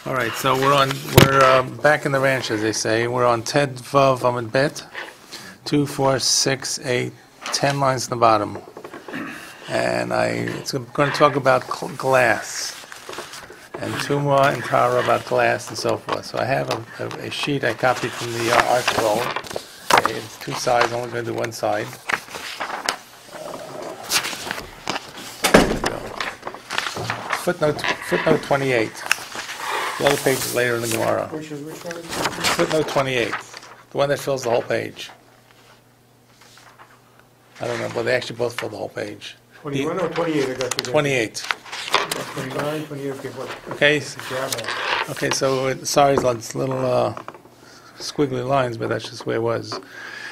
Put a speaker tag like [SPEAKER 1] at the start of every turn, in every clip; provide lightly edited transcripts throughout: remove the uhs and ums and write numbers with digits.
[SPEAKER 1] All right, so we're back in the ranch, as they say. We're on Ted Vav Amud Bet, 2, 4, 6, 8, 10 lines in the bottom, and it's going to talk about glass and Tumah and Tara about glass and so forth. So I have a sheet I copied from the art scroll. Okay, it's two sides. I'm only going to do one side. Footnote 28. The other page is later in the Gemara.
[SPEAKER 2] Which one?
[SPEAKER 1] Footnote 28. The one that fills the whole page. I don't know, but they actually both fill the whole page.
[SPEAKER 2] 21 or 28? I got you.
[SPEAKER 1] 28.
[SPEAKER 2] 29, 28, okay, what?
[SPEAKER 1] Okay. Okay, so sorry, it's little squiggly lines, but that's just the way it was.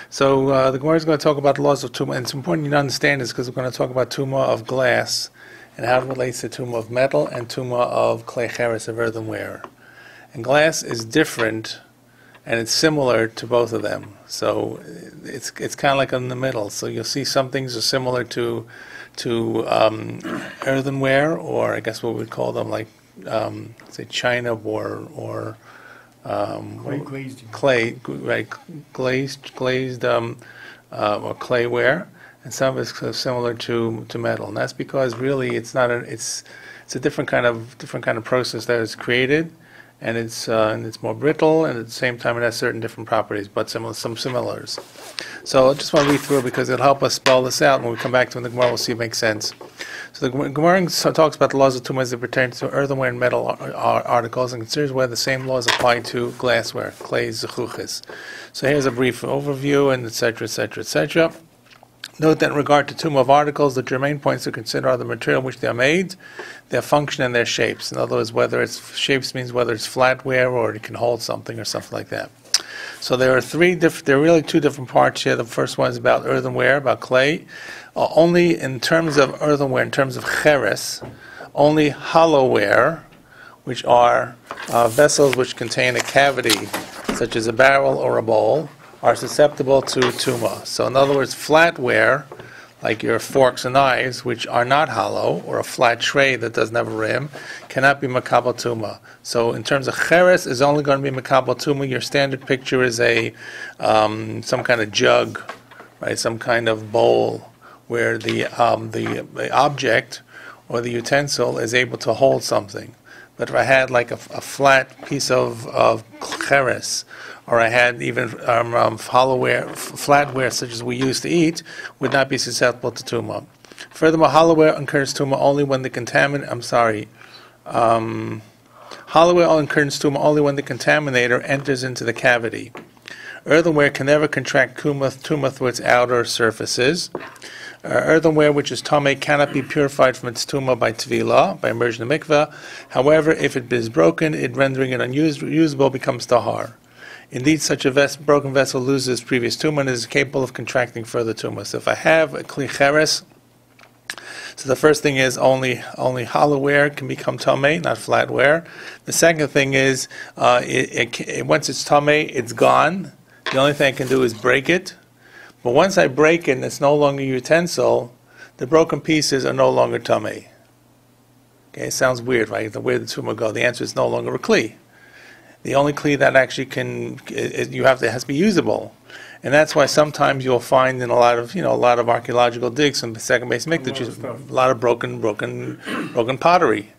[SPEAKER 1] So the Gemara is going to talk about the laws of Tumah, and it's important you to understand this because we're going to talk about Tumah of glass and how it relates to Tumah of metal and Tumah of clay cheres, of earthenware. And glass is different, and it's similar to both of them. So it's kind of like in the middle. So you'll see some things are similar to earthenware, or I guess what we'd call them, like say china or clay, right? Glazed or clayware. And some of it's similar to metal, and that's because really it's not it's a different kind of process that is created, and it's more brittle, and at the same time it has certain different properties, but some similars. So I just want to read through it because it'll help us spell this out. When we come back to the Gemara, we'll see if it makes sense. So the Gemara talks about the laws of Tumah as it pertains to earthenware and metal articles, and considers whether the same laws apply to glassware, clay, zechuches. So here's a brief overview, and etc., etc., etc. Note that in regard to Tumah of articles, the germane points to consider are the material in which they are made, their function, and their shapes. In other words, whether it's shapes means whether it's flatware or it can hold something or something like that. So there are really two different parts here. The first one is about earthenware, about clay. Only in terms of earthenware, in terms of cheres, only hollowware, which are vessels which contain a cavity, such as a barrel or a bowl, are susceptible to Tumah. So in other words, flatware, like your forks and knives, which are not hollow, or a flat tray that doesn't have a rim, cannot be makabel Tumah. So in terms of cheres, is only going to be makabel Tumah. Your standard picture is some kind of jug, right? Some kind of bowl where the object or the utensil is able to hold something. But if I had like a flat piece of cheres, or I had even flatware such as we used to eat, would not be susceptible to Tumah. Furthermore, hollowware incurs Tumah only when the hollowware incurs Tumah only when the contaminator enters into the cavity. Earthenware can never contract Tumah through its outer surfaces. Earthenware which is tamei cannot be purified from its tumah by tevilah, by immersion in the mikveh. However, if it is broken, rendering it unusable becomes tahar. Indeed, such a broken vessel loses previous tumah and is capable of contracting further tumah. So if I have a kli cheres, so the first thing is only hollowware can become tamei, not flatware. The second thing is once it's tamei, it's gone. The only thing I can do is break it. But once I break it and it's no longer a utensil, the broken pieces are no longer tamei. Okay, it sounds weird, right? Where did the tumah go? The answer is no longer a kli. The only kli that actually has to be usable, and that's why sometimes you'll find in a lot of archaeological digs in the second base mikdash a lot of broken pottery.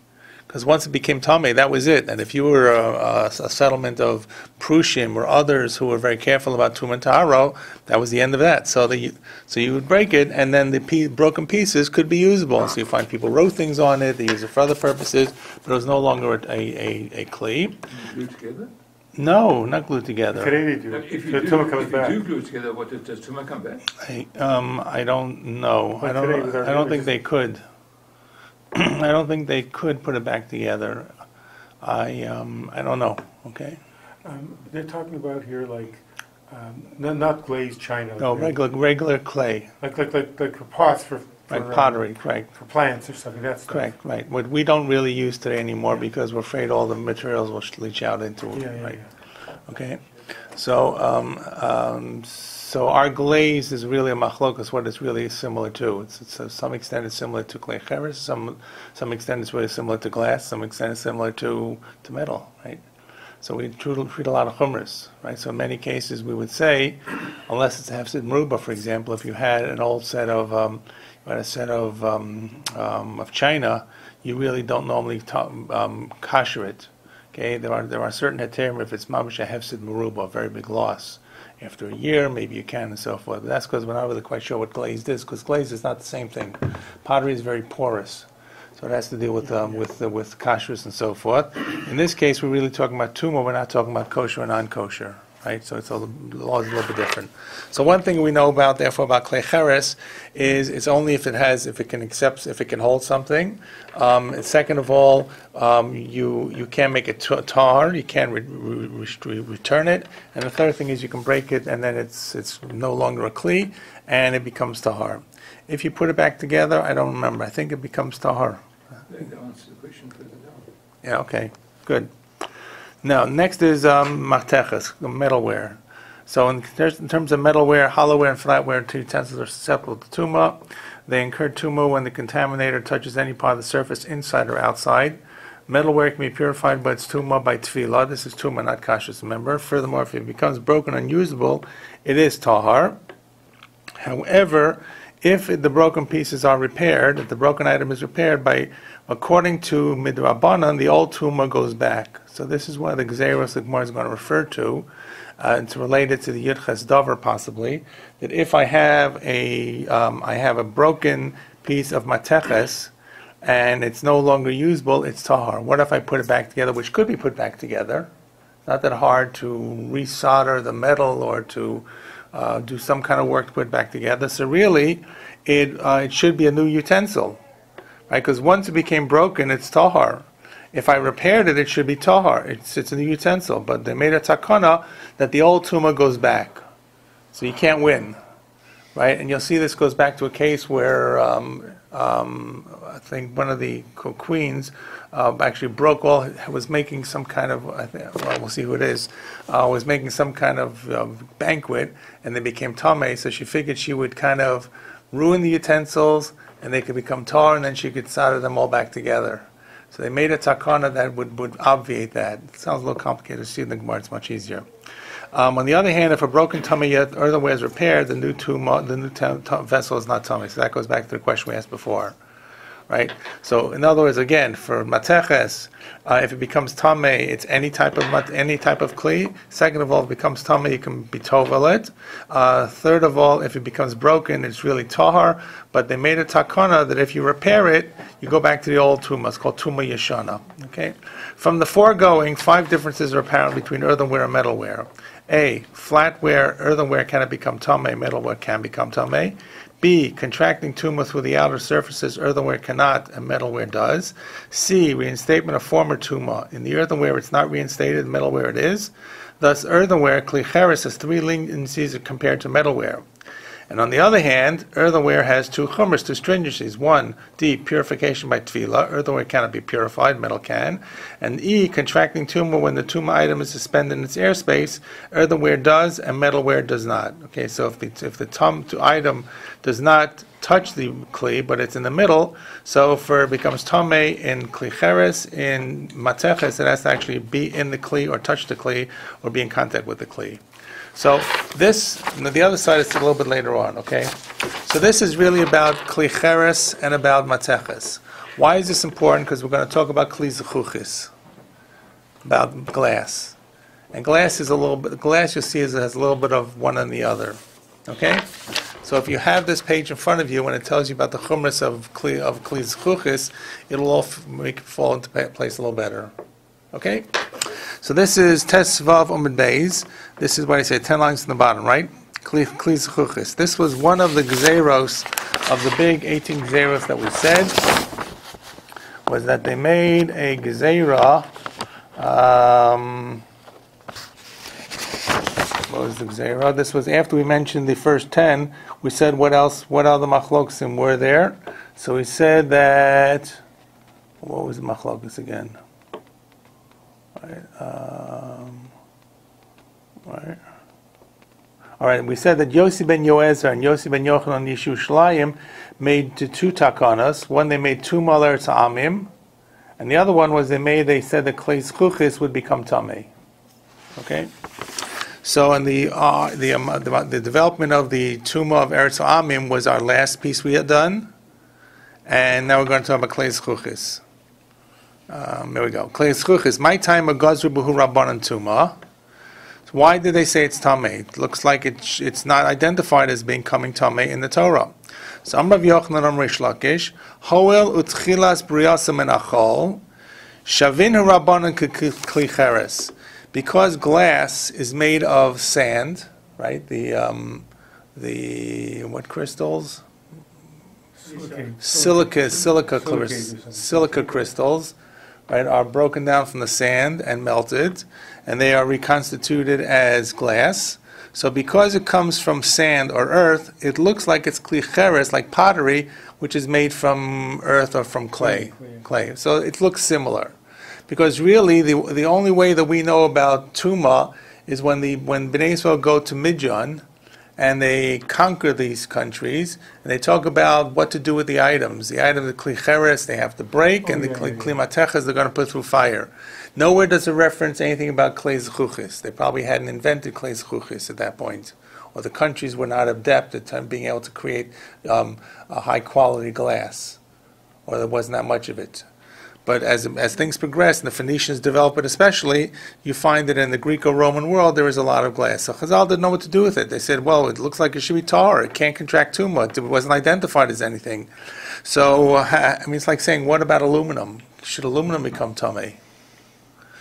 [SPEAKER 1] Because once it became tamei, that was it. And if you were a settlement of Prushim or others who were very careful about Tumah and Tahara, that was the end of that. So you would break it, and then the broken pieces could be usable. So you find people wrote things on it, they use it for other purposes, but it was no longer a kli.
[SPEAKER 3] Glued together?
[SPEAKER 1] No, not glued together.
[SPEAKER 2] Today they do.
[SPEAKER 3] If
[SPEAKER 2] So
[SPEAKER 3] you
[SPEAKER 2] Tumah comes back.
[SPEAKER 3] do glue it together, does Tumah come back?
[SPEAKER 1] I don't know.
[SPEAKER 2] Like
[SPEAKER 1] I
[SPEAKER 2] today with our
[SPEAKER 1] don't think
[SPEAKER 2] images.
[SPEAKER 1] they could. I don't think they could put it back together. I don't know. Okay.
[SPEAKER 2] They're talking about here like not glazed china.
[SPEAKER 1] No, regular clay,
[SPEAKER 2] Like pots for
[SPEAKER 1] like pottery, correct.
[SPEAKER 2] for plants or something. That's
[SPEAKER 1] Correct, right. What we don't really use today anymore because we're afraid all the materials will leach out into it,
[SPEAKER 2] Yeah.
[SPEAKER 1] right? Okay. So So our glaze is really a machlokas, what it's really similar to. It's to some extent it's similar to clay cheres, some extent it's really similar to glass, some extent it's similar to metal, right? So we treat a lot of chumras, right? So in many cases we would say, unless it's hefsid meruba, for example, if you had an old set of china, you really don't normally kosher it. Okay, there are certain heterim if it's mamash a hefsid meruba, a very big loss. After a year, maybe you can, and so forth. But that's because we're not really quite sure what glazed is, because glazed is not the same thing. Pottery is very porous, so it has to deal with kashrus and so forth. In this case, we're really talking about tumah. We're not talking about kosher and non-kosher, right? So the law is a little bit different. So one thing we know about, therefore, about klei cheres is it's only if it can hold something. And second of all, you can't make it tar. You can't return it. And the third thing is you can break it, and then it's no longer a kli, and it becomes tahar. If you put it back together, I don't remember. I think it becomes tahar.
[SPEAKER 3] That answers the question for the down.
[SPEAKER 1] Yeah. Okay. Good. Now, next is marteches, metalware. So in terms of metalware, hollowware, and flatware, two utensils are susceptible to tumah. They incur tumah when the contaminator touches any part of the surface, inside or outside. Metalware can be purified by its tumah by tefillah. This is tumah, not kashrus, remember. Furthermore, if it becomes broken and unusable, it is tahar. However, if the broken pieces are repaired, if the broken item is repaired according to midrabanan, the old tumah goes back. So this is one of the gzeros the Gemara is going to refer to. It's related to the Yudches Dover, possibly, that if I have a broken piece of mateches and it's no longer usable, it's tahar. What if I put it back together, which could be put back together? Not that hard to resolder the metal or to do some kind of work to put it back together. So really, it should be a new utensil, right? Because once it became broken, it's tahar. If I repaired it, it should be tahar. It's a new utensil. But they made a takana that the old tumah goes back. So you can't win, right? And you'll see this goes back to a case where I think one of the queens actually was making some kind of, we'll see who it is, was making some kind of banquet, and they became tameh, so she figured she would kind of ruin the utensils, and they could become tar, and then she could solder them all back together. So they made a takana that would obviate that. It sounds a little complicated to see in the Gemara, it's much easier. On the other hand, if a broken tummy yet earthenware is repaired, the new vessel is not tummy. So that goes back to the question we asked before, right? So in other words, again, for mateches, if it becomes tamei, it's any type of kli. Second of all, if it becomes tamei, you can be tovel it. Third of all, if it becomes broken, it's really tahar. But they made a takana that if you repair it, you go back to the old tumah. It's called tumah yeshana. Okay. From the foregoing, 5 differences are apparent between earthenware and metalware. A. Flatware, earthenware cannot become tamei. Metalware can become tamei. B. Contracting tumah through the outer surfaces, earthenware cannot, and metalware does. C. Reinstatement of former tumah. In the earthenware, it's not reinstated. In metalware, it is. Thus, earthenware, kli cheres, has 3 leniencies compared to metalware. And on the other hand, earthenware has 2 chumras, 2 stringencies. 1, D, purification by tefillah. Earthenware cannot be purified, metal can. And E, contracting tumah when the tumah item is suspended in its airspace. Earthenware does, and metalware does not. Okay, so if the item does not touch the kli, but it's in the middle, so it becomes tamei in kli cheres, in mateches, it has to actually be in the kli or touch the kli or be in contact with the kli. So the other side is a little bit later on, okay? So this is really about kli cheres and about mateches. Why is this important? Because we're going to talk about kli zechuchis, about glass. And glass you'll see has a little bit of one and the other, okay? So if you have this page in front of you, when it tells you about the chumras of kli zechuchis, it'll all make it fall into place a little better, okay? So this is Tes Vav Amud Beis. This is what I say, 10 lines in the bottom, right? Kli zechuchis. This was one of the gzeros of the big 18 gzeros that we said, was that they made a gezerah. What was the gezerah? This was after we mentioned the first 10. We said what other machloksim were there. So we said that, what was the machlokis again? Right. All right, we said that Yossi ben Yoezer and Yossi ben Yochanan Yishu Shalayim made two takanas. One, they made two maler ta'amim, and the other one was they said that klei zchuchis would become tamei. Okay, so in the development of the Tuma of Eretz Amim was our last piece we had done, and now we're going to talk about klei zchuchis. There we go. Klei zchuchis. My time of Gazru B'hu Rabbanan Tuma. Why did they say it's tamei? It looks like it's not identified as being coming tamei in the Torah. So Amrav Yochanan Rish Lakish, Hoel utchilas briyasa menachol, shavin harabanan kli cheres. Because glass is made of sand, right? The what crystals? Silica crystals, right? Are broken down from the sand and melted, and they are reconstituted as glass. So because it comes from sand or earth, it looks like it's klicheres, like pottery, which is made from earth or from clay. So it looks similar. Because really, the only way that we know about Tuma is when Bnei Israel go to Midian, and they conquer these countries, and they talk about what to do with the items. The items, the klicheres, they have to break, and the klimateches, they're going to put through fire. Nowhere does it reference anything about klei zchuchis. They probably hadn't invented klei zchuchis at that point, or the countries were not adept at being able to create a high-quality glass, or there wasn't that much of it. But as things progress, and the Phoenicians develop it especially, you find that in the Greco-Roman world there is a lot of glass. So Chazal didn't know what to do with it. They said, well, it looks like it should be tar. It can't contract tumah. It wasn't identified as anything. So, it's like saying, what about aluminum? Should aluminum become tamei?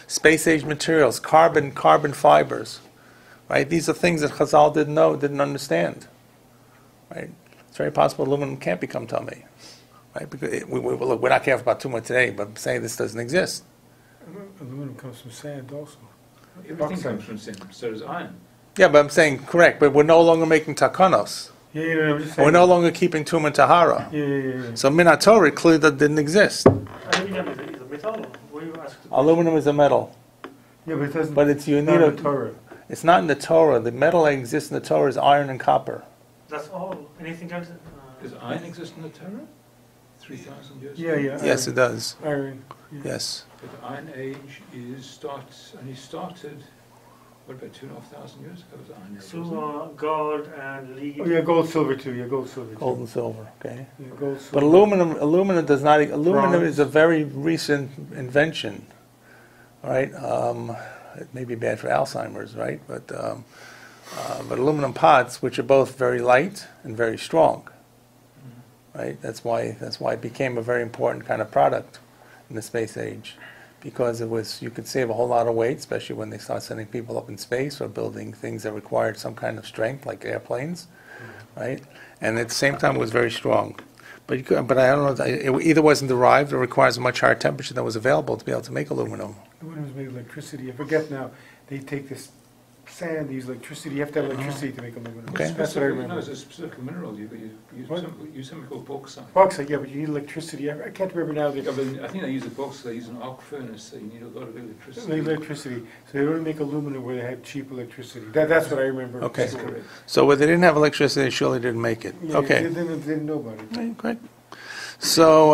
[SPEAKER 1] Space-age materials, carbon fibers, right? These are things that Chazal didn't understand, right? It's very possible aluminum can't become tamei. Right? Because we're not careful about tumah today, but I'm saying this doesn't exist.
[SPEAKER 2] Aluminum comes from sand also.
[SPEAKER 3] Everything comes from sand, so does iron.
[SPEAKER 1] Yeah, but I'm saying correct, but we're no longer making takanos.
[SPEAKER 2] I'm just saying.
[SPEAKER 1] We're no longer keeping tumah tahara.
[SPEAKER 2] Yeah.
[SPEAKER 1] So min haTorah clearly that didn't exist.
[SPEAKER 4] Aluminum is a metal.
[SPEAKER 1] Aluminum is a metal.
[SPEAKER 2] Yeah, but it doesn't.
[SPEAKER 1] But it's
[SPEAKER 2] not in the Torah.
[SPEAKER 1] It's not in the Torah. The metal that exists in the Torah is iron and copper.
[SPEAKER 4] That's all. Anything else?
[SPEAKER 3] Does iron exist in the Torah? 3,000 years
[SPEAKER 2] Yeah.
[SPEAKER 1] Yes, it does.
[SPEAKER 2] Iron. Yeah.
[SPEAKER 1] Yes.
[SPEAKER 3] But the Iron Age only started, what, about 2,500 years ago was the Iron Age?
[SPEAKER 4] So, gold and lead.
[SPEAKER 2] Oh yeah, gold, silver too. Yeah, gold, silver.
[SPEAKER 1] Gold and silver. Okay.
[SPEAKER 2] Yeah, gold, silver.
[SPEAKER 1] But aluminum does not. Aluminum
[SPEAKER 2] Bronze.
[SPEAKER 1] is a very recent invention, right? It may be bad for Alzheimer's, right? But aluminum pots, which are both very light and very strong, right? That's why it became a very important kind of product in the space age, because you could save a whole lot of weight, especially when they start sending people up in space or building things that required some kind of strength, like airplanes, right? And at the same time, it was very strong. But I don't know, it either wasn't derived or requires a much higher temperature than was available to be able to make aluminum.
[SPEAKER 2] Aluminum was made of electricity. I forget now. They take this sand, they use electricity. You have to have electricity to make aluminum.
[SPEAKER 1] Okay.
[SPEAKER 2] That's what I remember.
[SPEAKER 3] No, it's a specific mineral. You use something called bauxite.
[SPEAKER 2] Bauxite, yeah, but you need electricity. I can't remember now.
[SPEAKER 3] Yeah, but I think they use the bauxite. They use an arc furnace, so you need a lot of electricity.
[SPEAKER 2] Electricity. So they only make aluminum where they have cheap electricity. That's what I remember.
[SPEAKER 1] Okay.
[SPEAKER 3] That's correct.
[SPEAKER 1] So where they didn't have electricity, they surely didn't make it.
[SPEAKER 2] Yeah,
[SPEAKER 1] Okay.
[SPEAKER 2] They didn't know about it.
[SPEAKER 1] Okay, great. So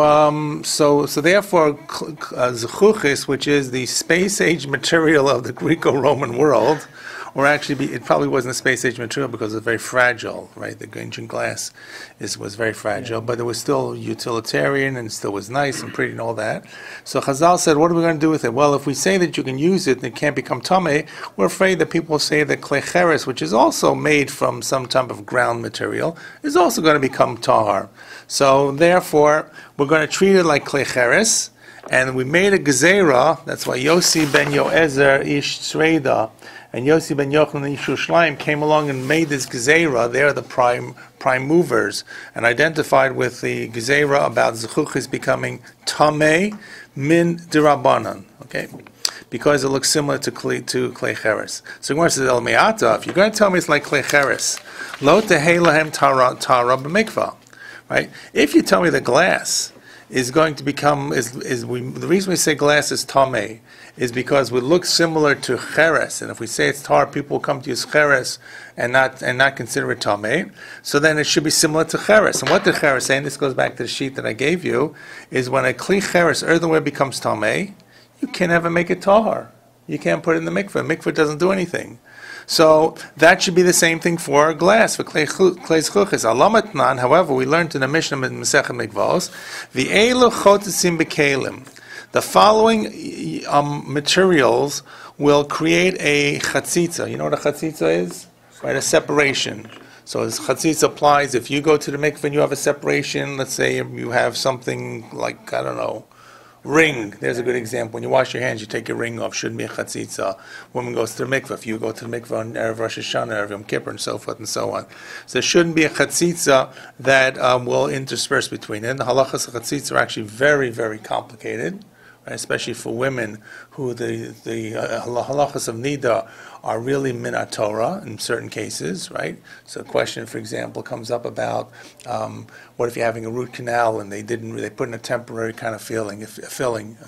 [SPEAKER 1] therefore, zechuchis, which is the space-age material of the Greco-Roman world, or actually, it probably wasn't a space-age material because it's very fragile, right? The ancient glass was very fragile, but it was still utilitarian and still was nice and pretty and all that. So Chazal said, what are we going to do with it? Well, if we say that you can use it and it can't become tamei, we're afraid that people will say that klecheres, which is also made from some type of ground material, is also going to become tahar. So therefore, we're going to treat it like klecheres, and we made a gezerah. That's why Yossi ben Yoezer ish Tzreida and Yossi ben Yochanan ish Yerushalayim came along and made this gezerah. They're the prime movers, and identified with the gezerah about zechuchis becoming tamei min dirabanan. Okay, because it looks similar to klecheres. So Gemara says, El me'ata, if you're going to tell me it's like klecheres, lo tehei lahem tara b'mikvah. Right? If you tell me the glass is going to become the reason we say glass is tamei is because we look similar to cheres, and if we say it's tar, people will come to use cheres and not consider it tamei. So then it should be similar to cheres. And what did cheres say? And this goes back to the sheet that I gave you, is when a kli cheres earthenware becomes tamei, you can't ever make it tahar. You can't put it in the mikveh. Mikveh doesn't do anything. So that should be the same thing for glass, for klei chuchis. Alamatnan, however, we learned in the Mishnah in Masechet Mikvos, v'elu chotesim b'kelim. The following materials will create a chatzitza. You know what a chatzitza is? Right, a separation. So as chatzitza applies, if you go to the mikveh and you have a separation, let's say you have something like, I don't know, ring. There's a good example. When you wash your hands, you take your ring off. Shouldn't be a chatzitza. Woman goes to the mikveh. If you go to the mikveh on Erev Rosh Hashanah, Erev Yom Kippur, and so forth and so on. So there shouldn't be a chatzitza that will intersperse between it. And the halachas of chatzitza are actually very, very complicated, right? Especially for women who the halachas of nida are really min Torah in certain cases, right? So a question, for example, comes up about what if you're having a root canal and they put in a temporary kind of filling, a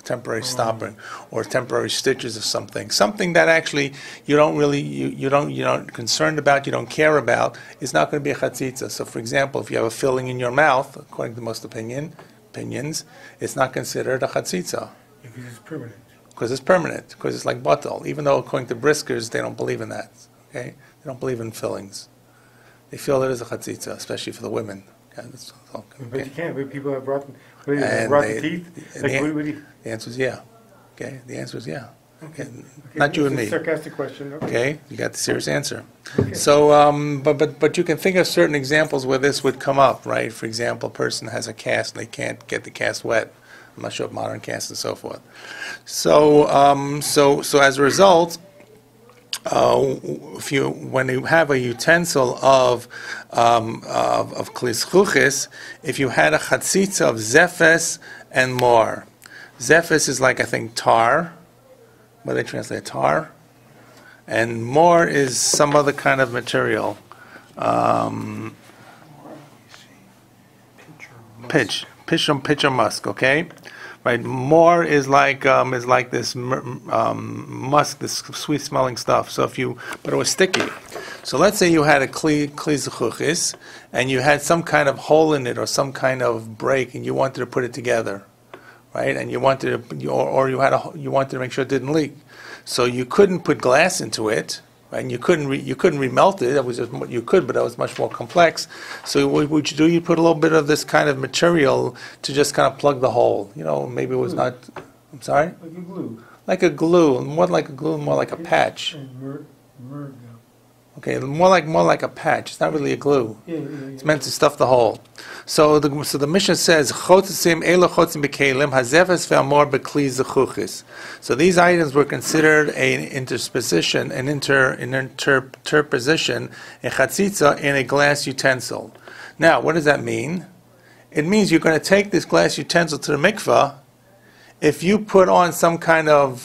[SPEAKER 1] temporary stopping, or temporary stitches of something that actually you're not concerned about, you don't care about, is not going to be a chatzitza. So, for example, if you have a filling in your mouth, according to most opinions, it's not considered a chatzitza.
[SPEAKER 2] Because it's permanent.
[SPEAKER 1] Because it's permanent, because it's like batal. Even though according to briskers, they don't believe in that. Okay, they don't believe in fillings. They feel it is a chatzitza, especially for the women. Okay,
[SPEAKER 2] But you can't. But people have rotten teeth.
[SPEAKER 1] The answer is yeah. Okay, the answer is yeah. Okay. Not you and me.
[SPEAKER 2] Sarcastic question.
[SPEAKER 1] Okay, you got the serious answer.
[SPEAKER 2] Okay.
[SPEAKER 1] So, but you can think of certain examples where this would come up, right? For example, a person has a cast and they can't get the cast wet. I'm not sure of modern casts and so forth. So as a result, when you have a utensil of klis chuchis, if you had a chatzitza of zephes and more, zephes is like, I think, tar. What do they translate, tar? And more is some other kind of material. Pitch or musk, okay? Right, more is like this musk, this sweet smelling stuff. So but it was sticky. So let's say you had a kli zechuchis, and you had some kind of hole in it or some kind of break, and you wanted to put it together, right? And you wanted to make sure it didn't leak. So you couldn't put glass into it. And you couldn't remelt it. That was just, you could, but that was much more complex. So what would you do? You put a little bit of this kind of material to just kind of plug the hole. Maybe it was not. I'm sorry.
[SPEAKER 2] Like a glue.
[SPEAKER 1] Like a glue, more like a glue, more like a patch. Okay, more like a patch. It's not really a glue.
[SPEAKER 2] Yeah.
[SPEAKER 1] It's meant to stuff the hole. So the Mishnah says, "Chotzesim elo chotzim b'kelim hazefes ve'amor b'kli zechuchis." So these items were considered an interposition, an interposition, a chatzitza in a glass utensil. Now, what does that mean? It means you're going to take this glass utensil to the mikveh. If you put on some kind of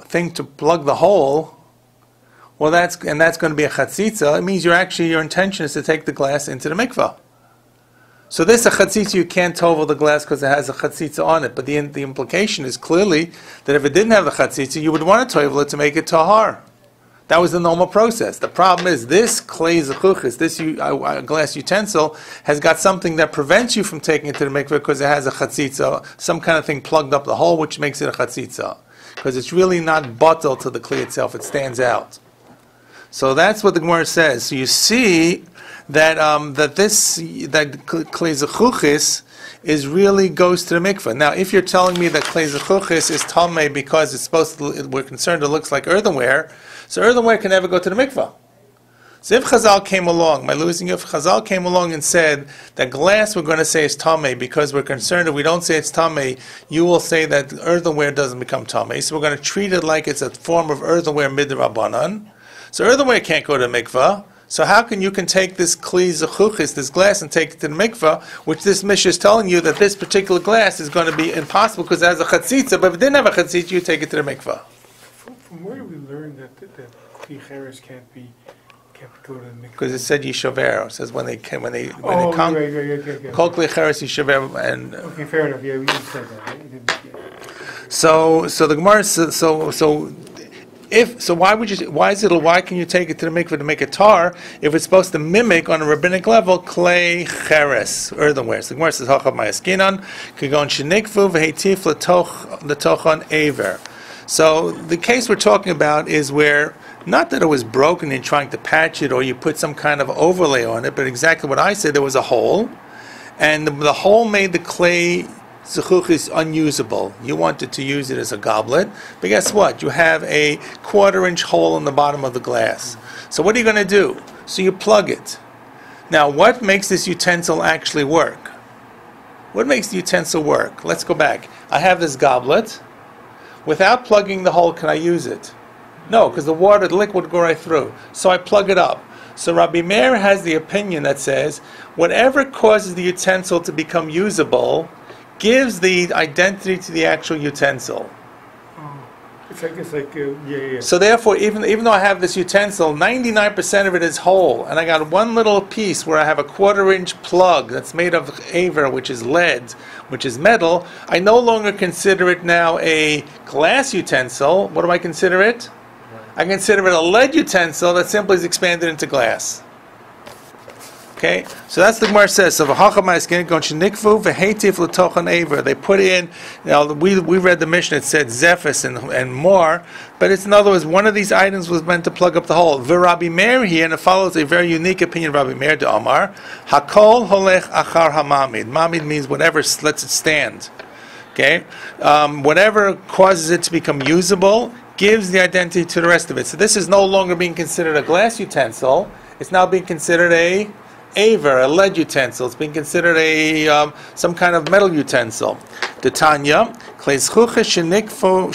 [SPEAKER 1] thing to plug the hole, well, that's going to be a chatzitza. It means your intention is to take the glass into the mikveh. So this a chatzitza, you can't tovel the glass because it has a chatzitza on it. But the implication is clearly that if it didn't have the chatzitza, you would want to tovel it to make it tahar. That was the normal process. The problem is this klei zechuchis, this glass utensil, has got something that prevents you from taking it to the mikveh because it has a chatzitza, some kind of thing plugged up the hole, which makes it a chatzitza. Because it's really not batel to the klei itself; it stands out. So that's what the Gemara says. So you see that klei zechuchis is really goes to the mikveh. Now, if you're telling me that klei zechuchis is tamei because we're concerned it looks like earthenware, so earthenware can never go to the mikveh. So if Chazal came along, if Chazal came along and said that glass we're going to say is tamei because we're concerned if we don't say it's tamei, you will say that earthenware doesn't become tamei. So we're going to treat it like it's a form of earthenware midrabanan. So earthenware can't go to the mikveh. So how can you take this kli zechuchis, this glass, and take it to the mikveh, which this Mishnah is telling you that this particular glass is going to be impossible because it has a chatzitza, but if it didn't have a chatzitza, you take it to the mikveh.
[SPEAKER 2] From where do we learn that kli cheres can't Can't go to the mikveh.
[SPEAKER 1] Because it said Yishaver. It says when they come,
[SPEAKER 2] Oh,
[SPEAKER 1] come,
[SPEAKER 2] right.
[SPEAKER 1] Kol Klei Cheres Yishaver, and
[SPEAKER 2] Okay, fair enough. Yeah, we didn't say that. Right? You didn't, yeah.
[SPEAKER 1] so the Gemara says, why can you take it to the mikveh to make a tar if it's supposed to mimic on a rabbinic level Klei Cheres, earthenware? So the Gemara says Hachav Mayaskinan Kagon Shenikvu V'Heitif L'Tochon Aver. So the case we're talking about is where, not that it was broken in trying to patch it or you put some kind of overlay on it, but exactly what I said, there was a hole, and the hole made the clay zechuchis unusable. You wanted to use it as a goblet, but guess what? You have a 1/4-inch hole in the bottom of the glass. So what are you going to do? So you plug it. Now, what makes this utensil actually work? What makes the utensil work? Let's go back. I have this goblet. Without plugging the hole, can I use it? No, because the liquid would go right through. So I plug it up. So Rabbi Meir has the opinion that says, whatever causes the utensil to become usable gives the identity to the actual utensil.
[SPEAKER 2] It's like, yeah.
[SPEAKER 1] So therefore, even though I have this utensil, 99% of it is whole, and I got one little piece where I have a 1/4-inch plug that's made of aver, which is lead, which is metal, I no longer consider it now a glass utensil. What do I consider it? I consider it a lead utensil that simply is expanded into glass. Okay, so that's the Gemara says. So they put in. We read the Mishnah. It said zephus and more, but it's in other words one of these items was meant to plug up the hole. Rabbi Meir here, and it follows a very unique opinion of Rabbi Meir de Omar. Hakol holech achar hamamid. Mamid means whatever lets it stand. Okay, whatever causes it to become usable gives the identity to the rest of it. So this is no longer being considered a glass utensil. It's now being considered a aver, a lead utensil. It's being considered a some kind of metal utensil. The Tanya, kleis chuches shenikvu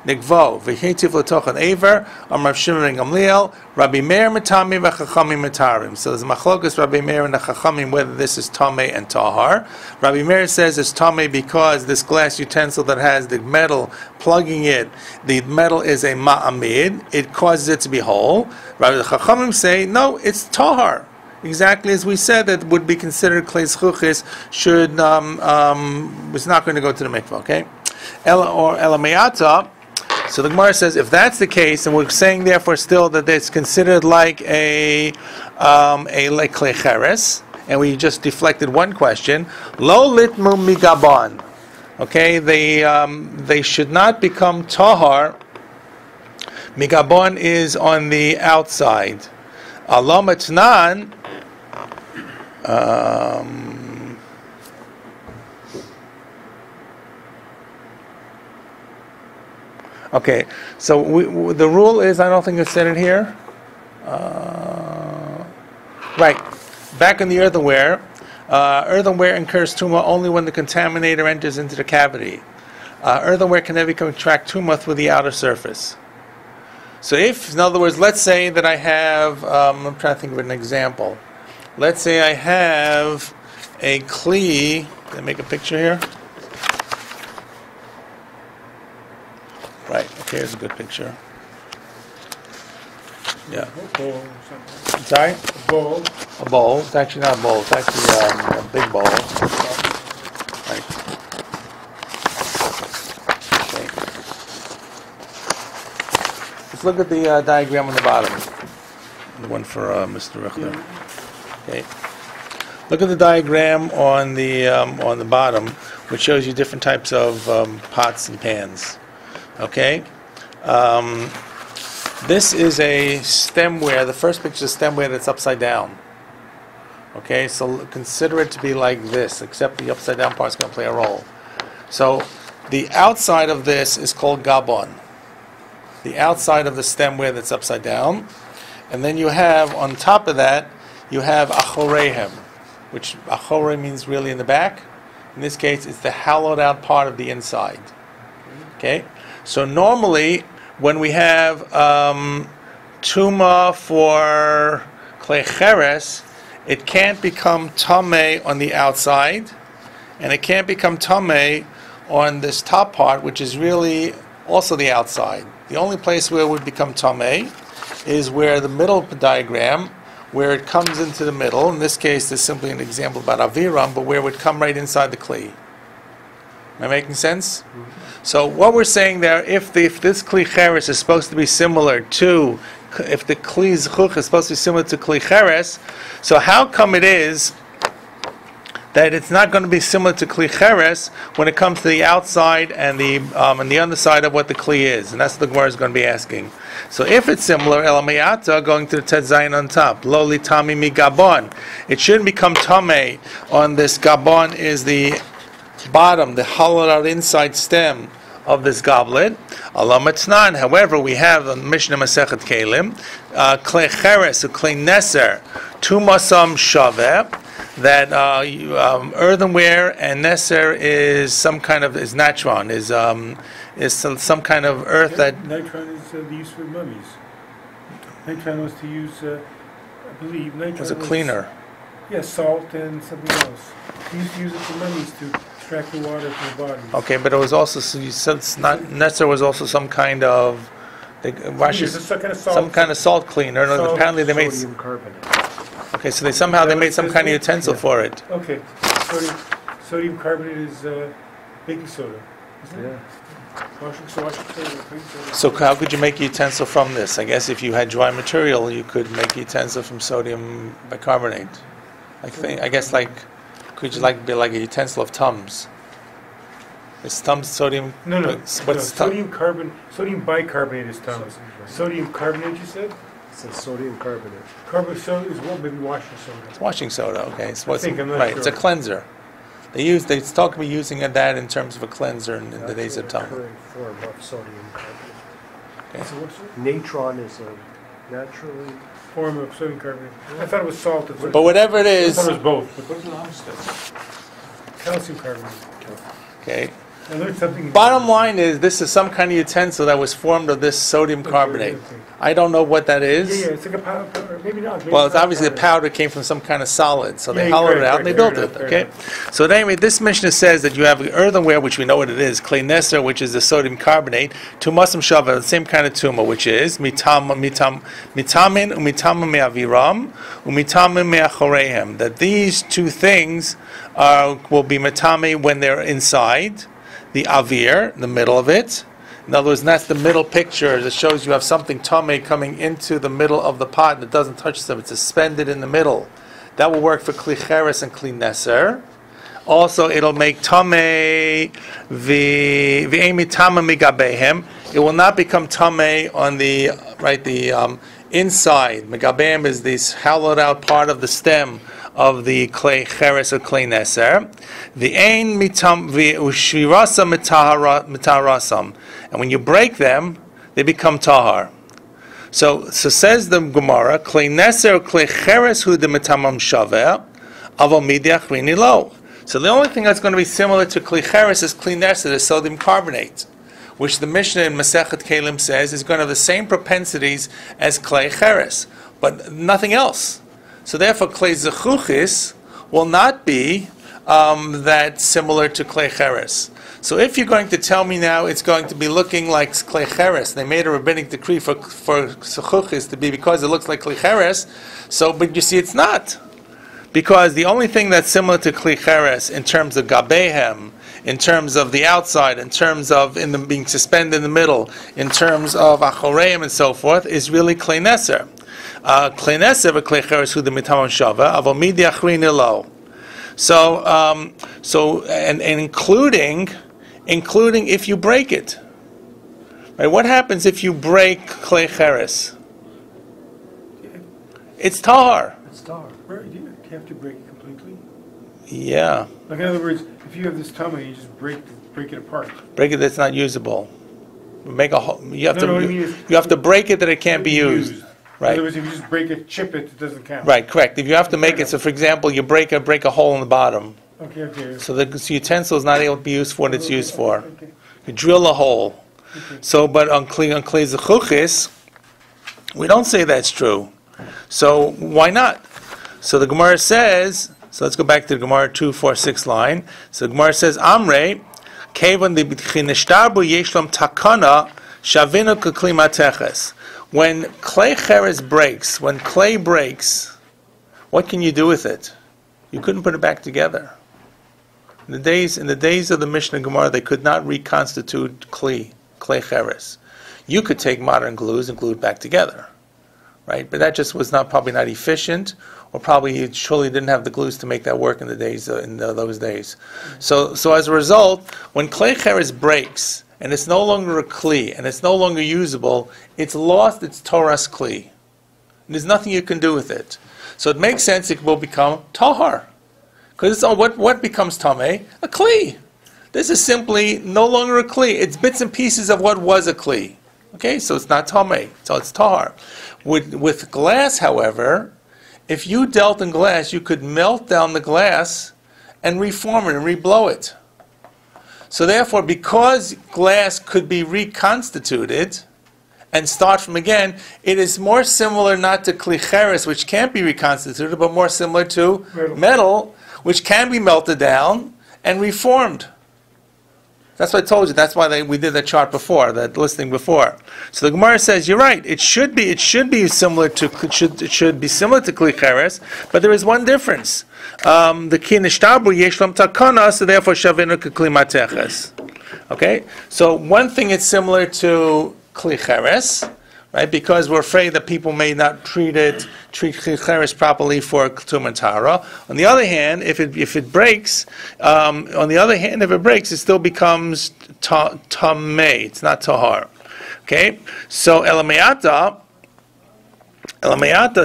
[SPEAKER 1] nikvo v'hetiv l'tochan aver. Rav Shimon ben Gamliel, Rabbi Meir mitami v'chachamim mitarim. So there's a machlokas Rabbi Meir and the chachamim whether this is tamei and tahar. Rabbi Meir says it's tamei because this glass utensil that has the metal plugging it, the metal is a ma'amid. It causes it to be whole. Rabbi the chachamim say no, it's tahar. Exactly as we said, that would be considered kleis chuchis was not going to go to the mikvah. Okay, elamayata. So the Gemara says if that's the case, and we're saying therefore still that it's considered like a klei cheres, and we just deflected one question. Lo litmu migabon. Okay, they should not become tahar. Migabon is on the outside. Alam etnan. Okay, so the rule is, I don't think I said it here. Right, back in the earthenware, earthenware incurs tumah only when the contaminator enters into the cavity. Earthenware can never contract tumah through the outer surface. So if, in other words, let's say that I have, I'm trying to think of an example. Let's say I have a kli. Can I make a picture here? Right. Okay, here's a good picture. Yeah.
[SPEAKER 2] A bowl or something.
[SPEAKER 1] I'm sorry?
[SPEAKER 2] A bowl.
[SPEAKER 1] A bowl. It's actually not a bowl. It's actually a big bowl. Right. Okay. Let's look at the diagram on the bottom. The one for Mr. Richter. Okay. Look at the diagram on the bottom, which shows you different types of pots and pans. Okay. This is a stemware. The first picture is stemware that's upside down. Okay, so consider it to be like this, except the upside down part is going to play a role. So the outside of this is called gabon. The outside of the stemware that's upside down, and then you have on top of that. You have achorehem, which achore means really in the back. In this case, it's the hollowed out part of the inside. Okay? So normally, when we have tuma for klei cheres, it can't become tamei on the outside, and it can't become tamei on this top part, which is really also the outside. The only place where it would become tamei is where the middle diagram, where it comes into the middle. In this case, there's simply an example about Aviram, but where it would come right inside the Kli. Am I making sense? Mm-hmm. So what we're saying there, if this Kli Cheres is supposed to be similar to, if the Kli Zchuch is supposed to be similar to Kli Cheres, so how come it is that it's not going to be similar to Kli Cheres when it comes to the outside and the underside of what the Kli is? And that's what the Gemara is going to be asking. So if it's similar, Elamayata, going to the Tet Zayin on top, Loli Tami Mi Gabon. It shouldn't become Tameh on this Gabon is the bottom, the hollowed out inside stem of this goblet. Alamatnan. However, we have on Mishnah Masechet Kelim, Klei Cheres, Klei Neser, Tumasam Shaveh, that earthenware and Neser is some kind of, is natron, is some kind of earth that...
[SPEAKER 2] Nitron is the use for mummies. Nitron was to use, I believe, nitron
[SPEAKER 1] was a cleaner.
[SPEAKER 2] Yeah, salt and something else. They used to use it for mummies to extract the water from the body.
[SPEAKER 1] Okay, but it was also, so you said it's not, Neser was also some kind of... some kind of salt cleaner.
[SPEAKER 2] Salt,
[SPEAKER 1] apparently they made...
[SPEAKER 5] Sodium carbonate.
[SPEAKER 1] Okay, so they made some kind of utensil for it.
[SPEAKER 2] Okay, sodium carbonate is baking soda, isn't it?
[SPEAKER 5] Yeah.
[SPEAKER 2] Washing soda, baking soda.
[SPEAKER 1] So how could you make a utensil from this? I guess if you had dry material, you could make a utensil from sodium bicarbonate. I guess could you be like a utensil of Tums? Is Tums sodium?
[SPEAKER 2] No.
[SPEAKER 1] What's
[SPEAKER 2] sodium bicarbonate is Tums. Sodium carbonate, you said?
[SPEAKER 5] It says sodium carbonate.
[SPEAKER 2] Carbonate soda is what? Maybe washing soda.
[SPEAKER 1] It's washing soda. Okay, so
[SPEAKER 2] I'm not
[SPEAKER 1] right?
[SPEAKER 2] sure.
[SPEAKER 1] It's a cleanser. They talk about using that in terms of a cleanser in the days of Talmud.
[SPEAKER 5] Current form of sodium carbonate.
[SPEAKER 1] Okay.
[SPEAKER 2] So what's it?
[SPEAKER 5] Natron is a naturally.
[SPEAKER 2] Form of sodium carbonate. I thought it was salt.
[SPEAKER 1] But whatever it
[SPEAKER 2] I
[SPEAKER 1] is,
[SPEAKER 2] thought it was both.
[SPEAKER 3] What is limestone?
[SPEAKER 2] Calcium carbonate.
[SPEAKER 1] okay.
[SPEAKER 2] I learned something.
[SPEAKER 1] Bottom line is, this is some kind of utensil that was formed of this sodium carbonate.
[SPEAKER 2] Okay.
[SPEAKER 1] I don't know what that is.
[SPEAKER 2] Yeah, it's like a powder. Maybe not. Maybe
[SPEAKER 1] Well, it's
[SPEAKER 2] not
[SPEAKER 1] obviously the powder came from some kind of solid, so they
[SPEAKER 2] Yeah,
[SPEAKER 1] hollowed it
[SPEAKER 2] correct,
[SPEAKER 1] out and they
[SPEAKER 2] correct,
[SPEAKER 1] built
[SPEAKER 2] fair
[SPEAKER 1] it.
[SPEAKER 2] enough,
[SPEAKER 1] Okay. So anyway, this Mishnah says that you have earthenware, which we know what it is, Klei Neser, which is the sodium carbonate, Tumasam Shava, the same kind of tumor, which is mitamin u'mitamin me'aviram u'mitamin me'achoreihem. That these two things will be mitame when they're inside the avir, the middle of it. In other words, that's the middle picture that shows you have something tameh coming into the middle of the pot and it doesn't touch them. It's suspended in the middle. That will work for Kli Cheres and Kli Neser. Also, it'll make tameh v'emi tameh migabehem. It will not become tameh on the inside. Migabehem is this hollowed out part of the stem of the Klei Cheres or Klei Neser. The ein mitam v'ushirasa mitarasam. And when you break them, they become tahar. So says the Gemara, Klei Neser Klei Cheres hu de mitamam shaveh, aval midiach rini lo. So the only thing that's going to be similar to Klei Cheres is Klei Neser, the sodium carbonate, which the Mishnah in Masechet Kelim says is going to have the same propensities as Klei Cheres, but nothing else. So therefore, Klei Zechuchis will not be that similar to Klei Cheres. So if you're going to tell me now it's going to be looking like Klei Cheres, they made a rabbinic decree for Zechuchis to be because it looks like Klei Cheres, but you see it's not. Because the only thing that's similar to Klei Cheres in terms of Gabehem, in terms of the outside, in terms of being suspended in the middle, in terms of Achoreim and so forth, is really Klei Neser. Klei Neser v'Klei Cheres hu de mitamam shava, aval midi achrin elo. So including if you break it. Right? What happens if you break Klei Cheres? It's tahar.
[SPEAKER 2] It's tar. Right? You have to break it completely.
[SPEAKER 1] Yeah.
[SPEAKER 2] Like in other words, if you have this tummy, you just break it apart.
[SPEAKER 1] Break it that's not usable. You have
[SPEAKER 2] You
[SPEAKER 1] to break it that it can't be used.
[SPEAKER 2] In
[SPEAKER 1] Right.
[SPEAKER 2] other words, if you just break it, chip it, it doesn't count.
[SPEAKER 1] Right, correct. If you have to make it, so for example, you break a hole in the bottom,
[SPEAKER 2] Okay.
[SPEAKER 1] so the utensil is not able to be used for what it's used for.
[SPEAKER 2] Okay.
[SPEAKER 1] You drill a hole.
[SPEAKER 2] Okay.
[SPEAKER 1] So, but on Klei Zechuchis, we don't say that's true. So why not? So the Gemara says. So let's go back to the Gemara 246 line. So the Gemara says, Amrei, Kevan de b'chineshtarbu yeshlam takana shavinu k'kli mateches. When clay cheres breaks, when clay breaks, what can you do with it? You couldn't put it back together. In the days of the Mishnah Gemara, they could not reconstitute clay cheres. You could take modern glues and glue it back together, right? But that just was probably not efficient, or probably you truly didn't have the glues to make that work in those days. So as a result, when clay cheres breaks and it's no longer a kli and it's no longer usable, it's lost its Torah's kli. There's nothing you can do with it. So it makes sense it will become tahar. Because what becomes tameh? A kli. This is simply no longer a kli. It's bits and pieces of what was a kli. Okay, so it's not tameh, so it's tahar. With glass, however, if you dealt in glass, you could melt down the glass and reform it and reblow it. So therefore, because glass could be reconstituted and start from again, it is more similar not to kli cheres, which can't be reconstituted, but more similar to metal, which can be melted down and reformed. That's what I told you. That's why we did that chart before, that listing before. So the Gemara says you're right. It should be similar to kli cheres, but there is one difference. The ki nishtabru yesh lam takana, so therefore shavenu kli mateches. Okay, so one thing it's similar to kli cheres, right? Because we're afraid that people may not treat kli cheres properly for tumah tara. On the other hand, if it breaks, it still becomes tameh. It's not tahar. Okay, so elamayata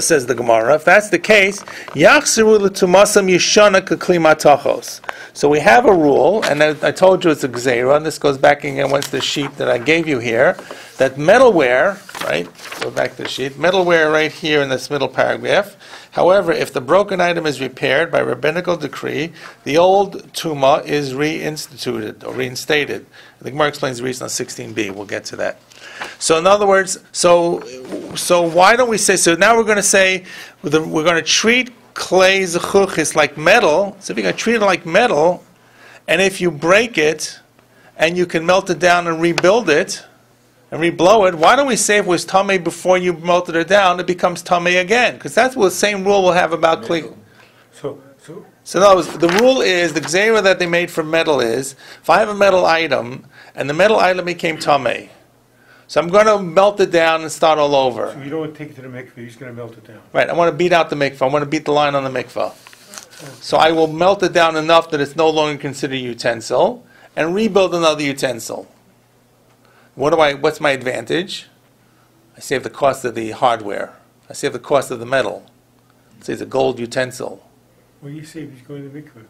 [SPEAKER 1] says the Gemara. If that's the case, yachseru l'tumasam yishana k'kli matachos. So we have a rule, and I told you it's a gzeira, and this goes back again once the sheet that I gave you here, that metalware, right, go back to the sheet, metalware right here in this middle paragraph. However, if the broken item is repaired by rabbinical decree, the old tuma is reinstituted or reinstated. The Gemara explains the reason on 16b. We'll get to that. So in other words, so why don't we say, so now we're going to say, we're going to treat clay zechuchis like metal. So if you're going to treat it like metal, and if you break it, and you can melt it down and rebuild it, and reblow it, why don't we say if it was tameh before you melted it down, it becomes tameh again? Because that's what the same rule we'll have about clay. So in other words, the rule is, the gzeira that they made for metal is, if I have a metal item, and the metal item became tameh, so I'm going to melt it down and start all over.
[SPEAKER 2] So you don't want to take it to the mikveh, you're just going to melt it down.
[SPEAKER 1] Right, I want to beat out the mikvah. I want to beat the line on the mikvah. So I will melt it down enough that it's no longer considered a utensil, and rebuild another utensil. What's my advantage? I save the cost of the hardware. I save the cost of the metal. Say it's a gold utensil.
[SPEAKER 2] Well, you save he's going to the mikveh.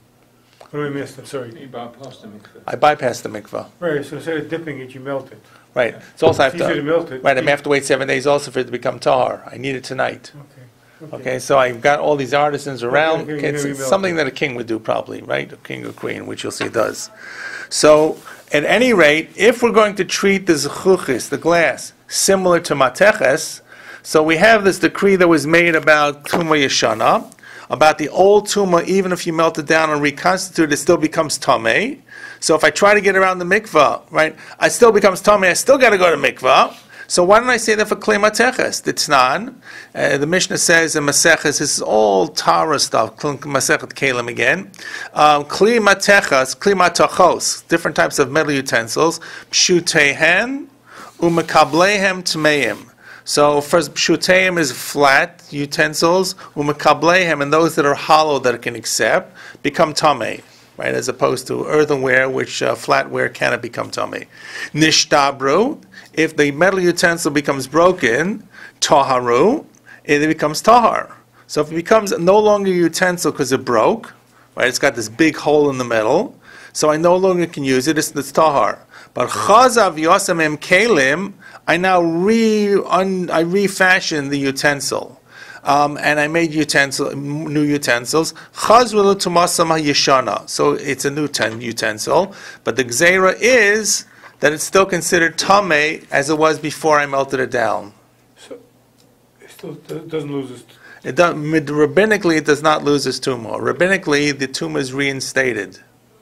[SPEAKER 2] What do I miss? I'm sorry.
[SPEAKER 3] You bypass the mikveh.
[SPEAKER 1] I bypass the mikvah.
[SPEAKER 2] Right, so instead of dipping it, you melt it.
[SPEAKER 1] Right. It's also I have
[SPEAKER 2] It's easier to melt it.
[SPEAKER 1] Right, I'm going to have to wait 7 days also for it to become tahar. I need it tonight. Okay, so I've got all these artisans around.
[SPEAKER 2] Okay,
[SPEAKER 1] Okay, it's
[SPEAKER 2] you melt
[SPEAKER 1] something
[SPEAKER 2] it.
[SPEAKER 1] that a king would do probably, right? A king or queen, which you'll see does. So, at any rate, if we're going to treat the zechuchis, the glass, similar to mateches, so we have this decree that was made about tumah yeshana, about the old tumah, even if you melt it down and reconstitute, it still becomes tameh. So if I try to get around the mikvah, right, I still becomes tameh, I still got to go to mikvah. So why don't I say that for Klei Mateches? The Tznan, the Mishnah says in Maseches, this is all Tara stuff, Masechet Kalim again. Klei Mateches, Klei Matachos, different types of metal utensils, Pshutehen, Umekablehem Tmeim. So first, Pshuteim is flat utensils, Umekablehem, and those that are hollow that it can accept, become Tameh. Right, as opposed to earthenware, which flatware cannot become tameh. Nishtabru, if the metal utensil becomes broken, taharu, it becomes tahar. So if it becomes no longer a utensil because it broke, right, it's got this big hole in the middle, so I no longer can use it, it's tahar. But chazav yosam em kelim, I now refashion the utensil. And I made new utensils. Chazru l'tumasam yeshana. So it's a new utensil, but the gzeira is that it's still considered tameh as it was before I melted it down.
[SPEAKER 2] So it still doesn't lose its...
[SPEAKER 1] Rabbinically, it does not lose its tumah. Rabbinically, the tumah is reinstated.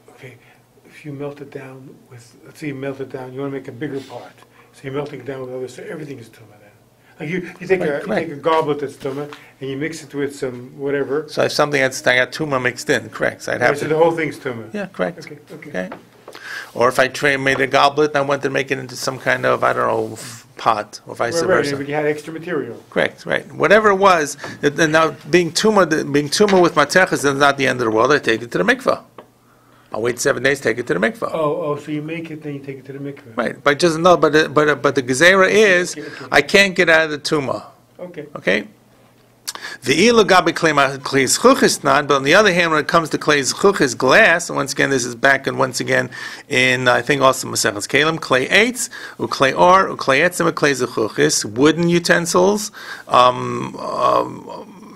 [SPEAKER 2] Okay, if you melt it down with, let's say you melt it down, you want to make a bigger part. So you're melting it down with others, so everything is tumah then. Like you take
[SPEAKER 1] Right,
[SPEAKER 2] you
[SPEAKER 1] correct.
[SPEAKER 2] take a goblet that's tumah and you mix it with some whatever.
[SPEAKER 1] So if something that's I got tumah mixed in, correct? So I'd have
[SPEAKER 2] So
[SPEAKER 1] to.
[SPEAKER 2] the whole thing's tumah.
[SPEAKER 1] Yeah, correct.
[SPEAKER 2] Okay.
[SPEAKER 1] Okay. Or if I made a goblet and I wanted to make it into some kind of, I don't know, pot, or vice
[SPEAKER 2] Right,
[SPEAKER 1] versa.
[SPEAKER 2] but you had extra material.
[SPEAKER 1] Correct, right. Whatever it was, and now being tumah with mateches is not the end of the world. I take it to the mikvah. I'll wait 7 days, take it to the mikvah.
[SPEAKER 2] Oh, so you make it, then you take it to the mikveh.
[SPEAKER 1] Right, but just no, but the gezerah is
[SPEAKER 2] Okay.
[SPEAKER 1] I can't get out of the tumah.
[SPEAKER 2] Okay.
[SPEAKER 1] Okay. The ilu gabi kleis chuchis not, but on the other hand, when it comes to kleis chuchis glass, and once again, this is back and once again in I think also Maseches Kalim, clay eitz, uklei or, uklei etzim, uklei zechuchis, wooden utensils,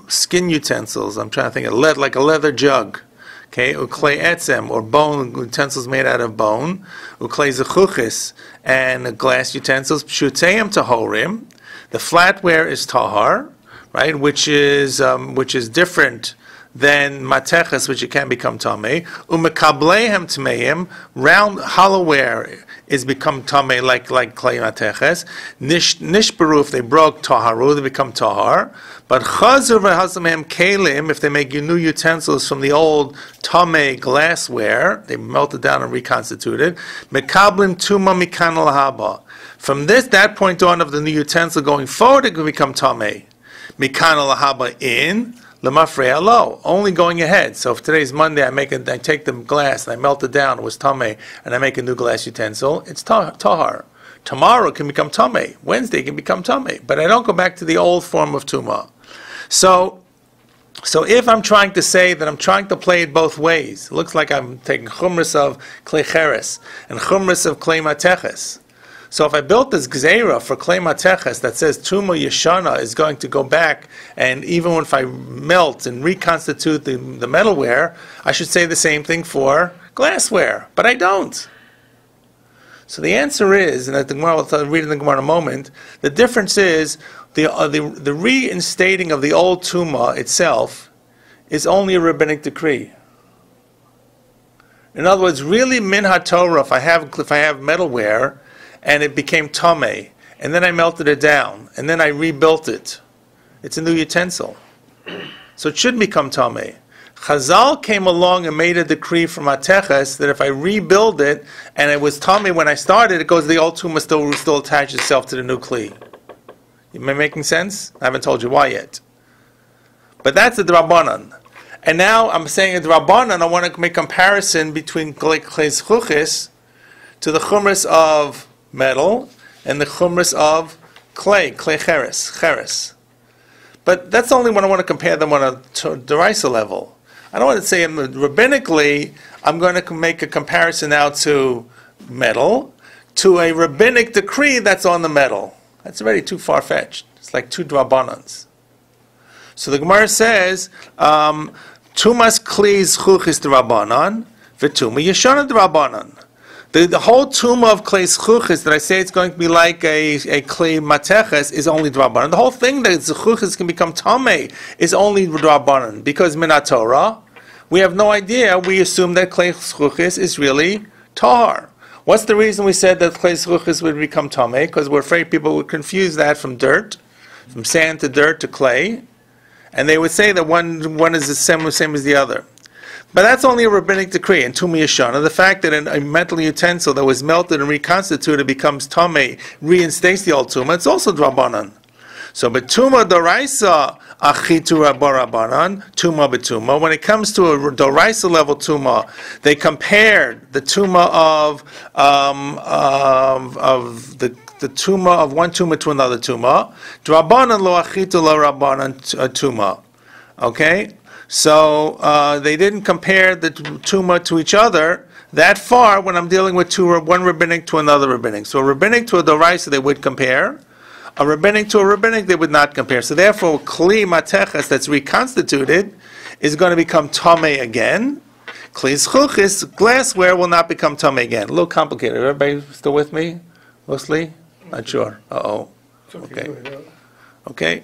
[SPEAKER 1] skin utensils. I'm trying to think of like a leather jug. Okay, uklei etzem, or bone utensils made out of bone, uklei zechuchis, and glass utensils, pshuteim tahorim. The flatware is tahar, right? Which is different than mateches, which it can become tamei. Umekableihem tmeim, round hollowware is become tamei like clay mateches. Nishbaru, if they broke taharu, they become tahar. But chazur v'hasamem kelim, if they make new utensils from the old tamei glassware, they melt it down and reconstitute it. Mekablim tuma mikan lahaba. From that point on of the new utensil going forward, it can become tamei. Mikan lahaba in lemafrei lo, only going ahead. So if today's Monday, I take the glass and I melt it down, it was tamei, and I make a new glass utensil, it's tahar. Tomorrow it can become tamei. Wednesday it can become tamei, but I don't go back to the old form of tumah. So if I'm trying to say that I'm trying to play it both ways, it looks like I'm taking chumras of klei cheres and chumras of klei mateches. So if I built this gzeira for klei mateches that says tuma yeshana is going to go back, and even if I melt and reconstitute the metalware, I should say the same thing for glassware, but I don't. So the answer is, and the Gemara, I'll read in the Gemara in a moment, the difference is the reinstating of the old tuma itself is only a rabbinic decree. In other words, really min haTorah, if I have metalware, and it became tamei, and then I melted it down, and then I rebuilt it. It's a new utensil. So it should become tamei. Chazal came along and made a decree from Mateches that if I rebuild it, and it was tamei when I started, it goes, the old tumah still attaches itself to the new kli. Am I making sense? I haven't told you why yet. But that's the Drabanan. And now I'm saying a Drabanan, I want to make a comparison between kleis chuchis to the chumras of metal and the chumras of clay cheres. But that's only when I want to compare them on a deraisa level. I don't want to say rabbinically, I'm going to make a comparison now to metal, to a rabbinic decree that's on the metal. That's already too far-fetched. It's like two drabanans. So the Gemara says, tumas klis chuchis drabanan, v'tuma yeshana drabanan. The whole tumah of klei zechuchis that I say it's going to be like a klei mateches is only drabanan. The whole thing that zechuchis can become tamei is only drabanan, because min haTorah we have no idea. We assume that klei zechuchis is really tahar. What's the reason we said that klei zechuchis would become tamei? Because we're afraid people would confuse that from sand to dirt to clay, and they would say that one is the same as the other. But that's only a rabbinic decree. And Tuma Yeshana, the fact that a metal utensil that was melted and reconstituted becomes tamei, reinstates the old Tuma, it's also drabanan. So, but Tuma Doraisa Achitu Rabarabanan, Tuma Betuma. When it comes to a Doraisa level Tuma, they compared the Tuma of the Tuma of one Tuma to another Tuma. Drabanan lo Achitu lo Rabanan Tuma. Okay? So they didn't compare the tuma to each other that far when I'm dealing with one rabbinic to another rabbinic. So a rabbinic to a doraisa they would compare, a rabbinic to a rabbinic they would not compare. So therefore, kli mateches that's reconstituted is going to become tamei again. Kli zchuchis, glassware, will not become tamei again. A little complicated. Everybody still with me? Mostly? Not sure. Okay. Okay.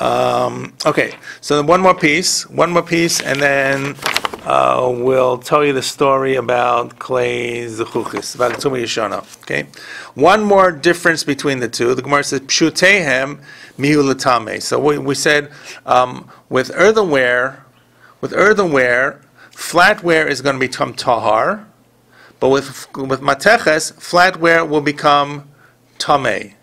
[SPEAKER 1] Okay, so one more piece, and then will tell you the story about clay zechuchis, about the Tumah Yeshana. Okay, one more difference between the two. The Gemara says pshutehem mihu l'tamei. So we said with earthenware, flatware is going to become tahar, but with mateches, flatware will become tamei.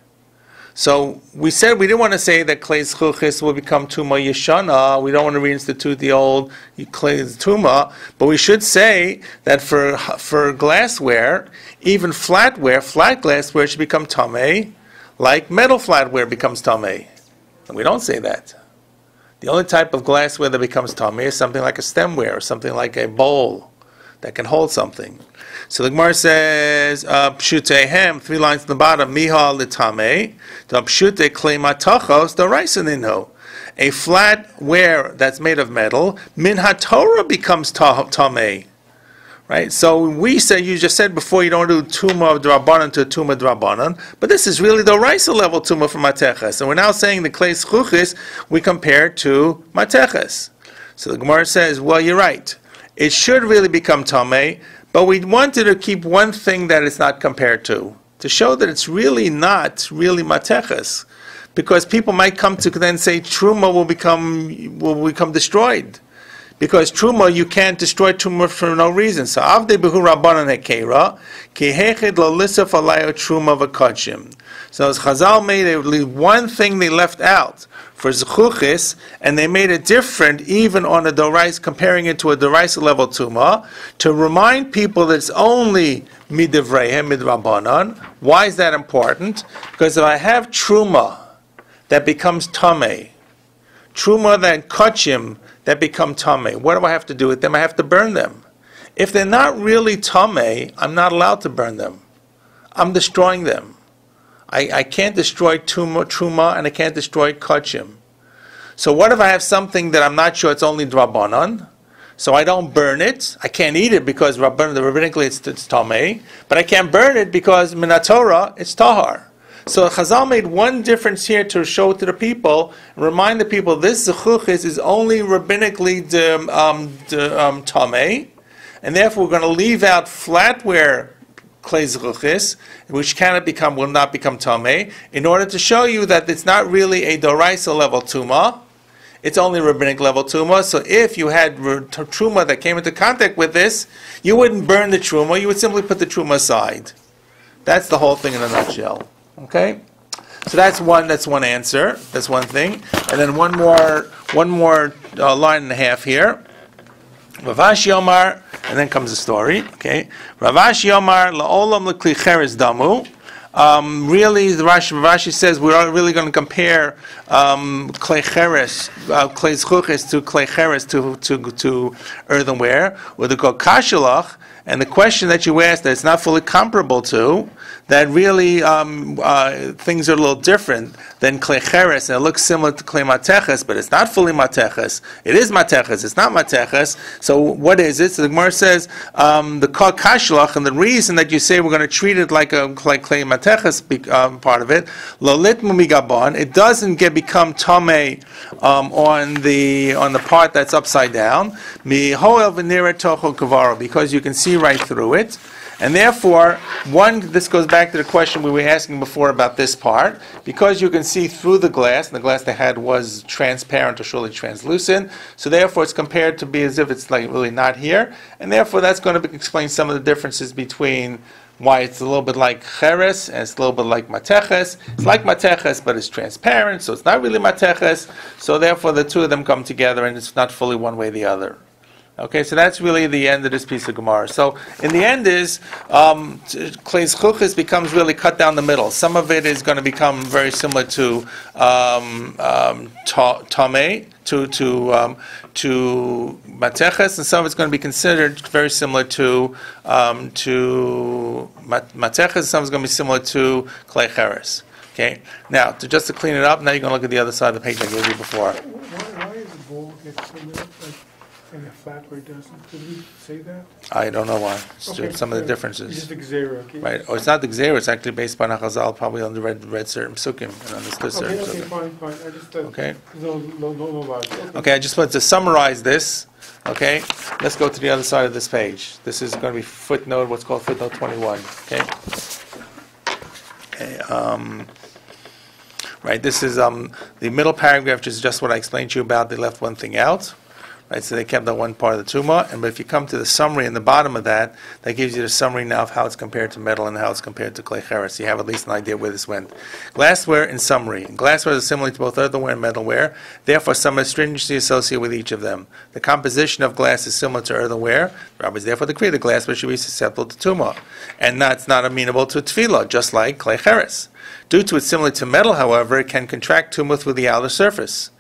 [SPEAKER 1] So we said we didn't want to say that clay zchuchis will become tuma yeshana. We don't want to reinstitute the old clay tuma, but we should say that for glassware, even flat glassware should become tamei, like metal flatware becomes tamei. And we don't say that. The only type of glassware that becomes tamei is something like a stemware, or something like a bowl that can hold something. So the Gemara says, Pshutehem, 3 lines in the bottom, Miha l'tamei, the Pshute klei matachos, the raisaninho. A flatware that's made of metal, min haTorah becomes tamei. Right? So we say, you just said before, you don't do Tumah of Drabanan to Tumah Drabanan, but this is really the Raisa level Tumah for Mateches. And we're now saying the Klei Zchuchis we compare to Mateches. So the Gemara says, well, you're right. It should really become Tamei, but we wanted to keep one thing that it's not compared to show that it's really not really Mateches. Because people might come to then say Truma will become destroyed. Because Truma, you can't destroy Truma for no reason. So, Avdei Behu Rabbanan Hekera, Ki Hechid Lo Lisaf Alayo Truma V'Kachim. So, as Chazal made one thing they left out for Zechuchis, and they made it different even on a Dorais, comparing it to a Dorais level Tuma, to remind people that it's only Midivreihem, Midrabanan. Why is that important? Because if I have Truma that becomes Tamei, Truma that Kachim, that become tamei. What do I have to do with them? I have to burn them. If they're not really tamei, I'm not allowed to burn them. I'm destroying them. I can't destroy truma and I can't destroy kachim. So what if I have something that I'm not sure it's only drabanan? So I don't burn it. I can't eat it because rabbinically it's tamei, but I can't burn it because minatorah it's tahar. So Chazal made one difference here to show to the people, and remind the people this zechuchis is only rabbinically tamei, and therefore we're going to leave out flatware clay zechuchis, which will not become tamei, in order to show you that it's not really a doraisa level tuma, it's only rabbinic level tuma. So if you had truma that came into contact with this, you wouldn't burn the truma, you would simply put the truma aside. That's the whole thing in a nutshell. Okay, so that's one answer. That's one thing, and then one more line and a half here. Ravash Yomar, and then comes the story. Okay, Ravash Yomar laolam lekli cheres damu. Really, Rashi says we're really going to compare clay cheres, clay zchuchis to clay cheres to earthenware with the kashalach. And the question that you asked that it's not fully comparable to, that really things are a little different than klei cheres, and it looks similar to klei mateches, but it's not fully mateches. It is mateches, it's not mateches. So what is it? So the Gemara says the kashlach, and the reason that you say we're going to treat it like klei mateches part of it, lo litmu migabon, it doesn't become tamei on the part that's upside down, mi hoel v'nira tocho kavaro, because you can see right through it. And therefore, this goes back to the question we were asking before about this part, because you can see through the glass, and the glass they had was transparent or surely translucent, so therefore it's compared to be as if it's like really not here, and therefore that's going to explain some of the differences between why it's a little bit like cheres and it's a little bit like mateches. It's like mateches, but it's transparent, so it's not really mateches, so therefore the two of them come together and it's not fully one way or the other. Okay, so that's really the end of this piece of Gemara. So in the end is klei zchuchis becomes really cut down the middle. Some of it is going to become very similar to tamei, to mateches, and some of it's going to be considered very similar to mateches, and some is going to be similar to klei cheres. Okay, now to clean it up, now you're going to look at the other side of the page I gave you before.
[SPEAKER 2] Why is the bowl get so lit? Like, flat where it doesn't? Did we say that?
[SPEAKER 1] I don't know why. It's
[SPEAKER 2] Okay,
[SPEAKER 1] just some of the
[SPEAKER 2] It's
[SPEAKER 1] differences.
[SPEAKER 2] just the Gzera, okay?
[SPEAKER 1] Right, or it's not the Gzeir, it's actually based upon a Chazal, probably on the read certain psukim and understood certain
[SPEAKER 2] Okay,
[SPEAKER 1] psukim.
[SPEAKER 2] fine. I just,
[SPEAKER 1] Okay?
[SPEAKER 2] no large.
[SPEAKER 1] Okay, I just wanted to summarize this. Okay, let's go to the other side of this page. This is going to be footnote, what's called footnote 21. Okay. Right, this is the middle paragraph, which is just what I explained to you about. They left one thing out. Right, so they kept that one part of the tumah, but if you come to the summary in the bottom of that, that gives you the summary now of how it's compared to metal and how it's compared to clay cheres. You have at least an idea where this went. Glassware in summary. Glassware is similar to both earthenware and metalware, therefore some astringency associated with each of them. The composition of glass is similar to earthenware. The rabbis therefore decree the glassware should be susceptible to tumah, and it's not amenable to tefillah, just like clay cheres. Due to its similar to metal, however, it can contract tumah through the outer surface.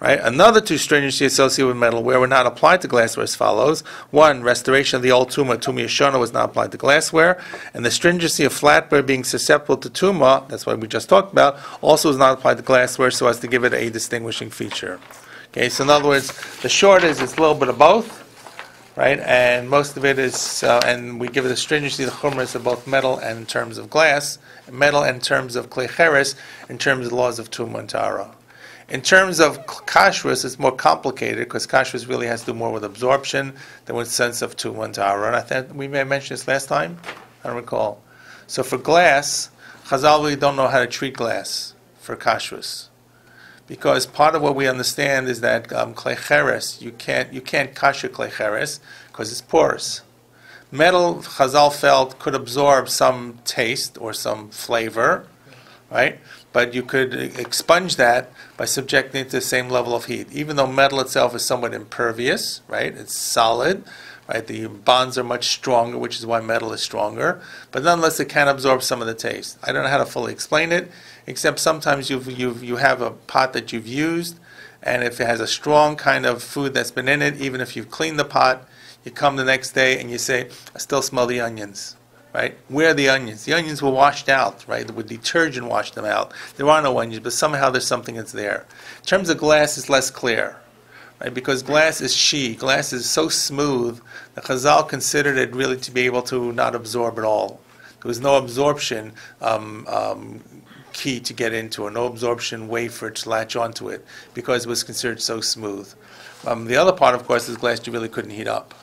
[SPEAKER 1] Right? Another two stringency associated with metalware were not applied to glassware as follows. One, restoration of the old tumah yashana was not applied to glassware, and the stringency of flatware being susceptible to tumah, that's what we just talked about, also was not applied to glassware so as to give it a distinguishing feature. Okay, so in other words, the short is it's a little bit of both, right? And most of it is, and we give it a stringency, the chumras of both metal and in terms of glass, metal and in terms of clay cheres, in terms of the laws of tumah and tahara. In terms of kashrus, it's more complicated because kashrus really has to do more with absorption than with sense of tumah and tahara. And I think we may have mentioned this last time. I don't recall. So for glass, Chazal really don't know how to treat glass for kashrus, because part of what we understand is that clay cheres, you can't kasher clay cheres because it's porous. Metal, Chazal felt, could absorb some taste or some flavor, right? But you could expunge that by subjecting it to the same level of heat. Even though metal itself is somewhat impervious, right? It's solid, right? The bonds are much stronger, which is why metal is stronger. But nonetheless, it can absorb some of the taste. I don't know how to fully explain it, except sometimes you have a pot that you've used, and if it has a strong kind of food that's been in it, even if you've cleaned the pot, you come the next day and you say, I still smell the onions. Right? Where are the onions? The onions were washed out, right? With detergent washed them out. There are no onions, but somehow there's something that's there. In terms of glass, it's less clear, right? Because glass is so smooth that Chazal considered it really to be able to not absorb at all. There was no absorption key to get into, or no absorption way for it to latch onto it, because it was considered so smooth. The other part, of course, is glass you really couldn't heat up.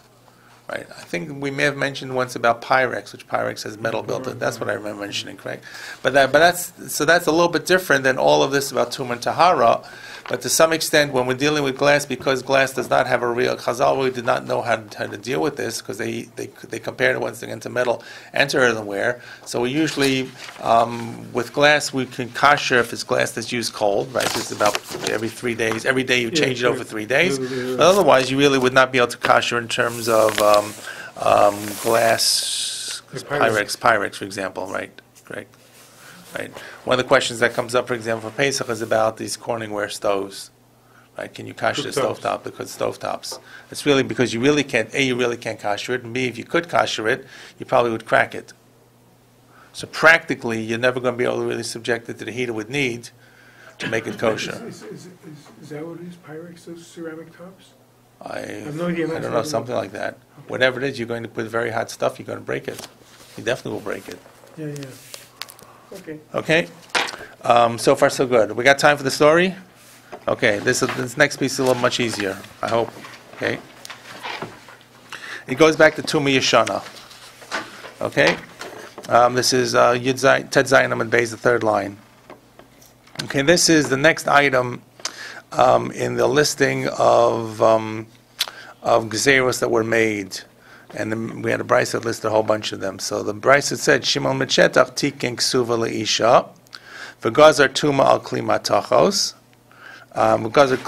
[SPEAKER 1] Right. I think we may have mentioned once about Pyrex, which Pyrex has metal built in. That's what I remember mentioning, correct? But that's a little bit different than all of this about tumah and tahara. But to some extent, when we're dealing with glass, because glass does not have a real, Chazal really did not know how to deal with this, because they compared it once again to metal and to earthenware. So we usually, with glass, we can kasher if it's glass that's used cold, right? This is about every 3 days. Every day you change it over 3 days. But otherwise, you really would not be able to kasher in terms of glass, Pyrex, for example, right? Correct. Right. One of the questions that comes up, for example, for Pesach is about these Corningware stoves. Right? Can you kasher the stovetop? Because stovetops. It's really because you really can't kasher it, and B, if you could kasher it, you probably would crack it. So practically, you're never going to be able to really subject it to the heat it would need to make it kosher.
[SPEAKER 2] Is that what it is? Pyrex, those ceramic tops?
[SPEAKER 1] I
[SPEAKER 2] have no idea.
[SPEAKER 1] don't know, something like that. Okay. Whatever it is, you're going to put very hot stuff, you're going to break it. You definitely will break it.
[SPEAKER 2] Yeah. Okay.
[SPEAKER 1] Okay? So far, so good. We got time for the story? Okay, this next piece is a little much easier, I hope. Okay? It goes back to tumah yashana. Okay? This is Ted Zayin Amud Beis, the third line. Okay, this is the next item in the listing of gzeros that were made. And then we had a brayso that listed a whole bunch of them. So the brayso said, Shimon Metchetach tiken ksuva leisha, v'gazar tuma al kli matachos, v'gazar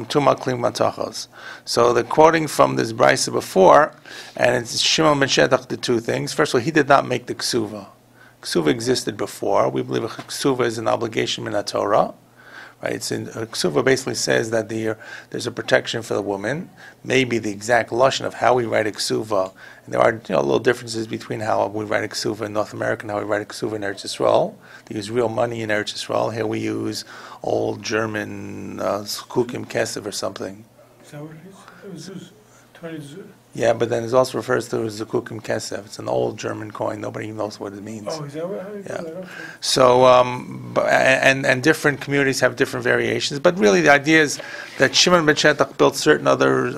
[SPEAKER 1] tuma al kli matachos. So the quoting from this brayso before, and it's Shimon Metchetach did two things. First of all, he did not make the ksuva. Ksuva existed before. We believe a ksuva is an obligation min Torah. Right? Ksuva basically says that there's a protection for the woman. Maybe the exact lashon of how we write a ksuva, and there are little differences between how we write a ksuva in North America and how we write a ksuva in Eretz Yisrael. They use real money in Eretz Yisrael. Here we use old German kukim kesef or something.
[SPEAKER 2] Is that what it is?
[SPEAKER 1] Yeah, but then it also refers to Zukukim Kesef. It's an old German coin. Nobody even knows what it means.
[SPEAKER 2] Oh, is that how you do
[SPEAKER 1] Yeah.
[SPEAKER 2] that? Okay.
[SPEAKER 1] So, and different communities have different variations. But really, the idea is that Shimon ben Shetach built certain other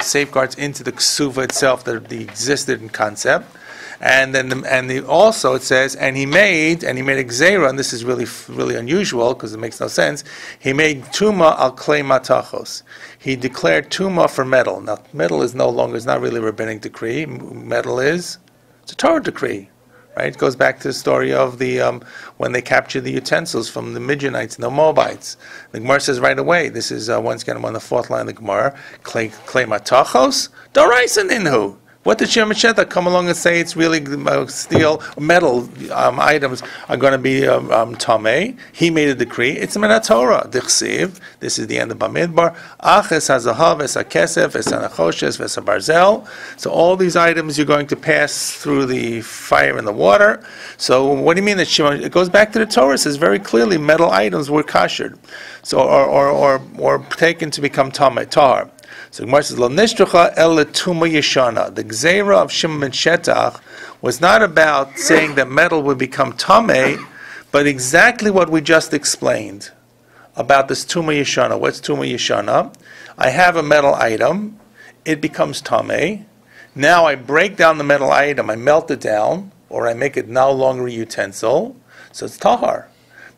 [SPEAKER 1] safeguards into the Ksuva itself that existed in concept. And then, also it says, and he made a gzeira, and this is really unusual because it makes no sense. He made tuma al klei matachos. He declared tuma for metal. Now, metal is it's not really a rabbinic decree. Metal it's a Torah decree, right? It goes back to the story of the when they captured the utensils from the Midianites and the Moabites. The Gemara says right away. This is once again on the fourth line of the Gemara. Klei matachos d'oraisa ninhu. What did Shimon ben Shetach come along and say? It's really steel, metal items are going to be tamei. He made a decree. It's min Torah. Dichsiv. This is the end of Bamidbar. Aches hazahav es hakesef es hanachoshes es habarzel. So all these items you're going to pass through the fire and the water. So what do you mean that Shimon? It goes back to the Torah. It says very clearly metal items were kashered, so or taken to become tamei tahar. So Gemara says, "Lo nishtracha el tuma yeshana." The gzeira of Shimon ben Shetach was not about saying that metal would become tamei, but exactly what we just explained about this tuma yeshana. What's tuma yeshana? I have a metal item, it becomes tamei. Now I break down the metal item, I melt it down, or I make it no longer a utensil, so it's tahar.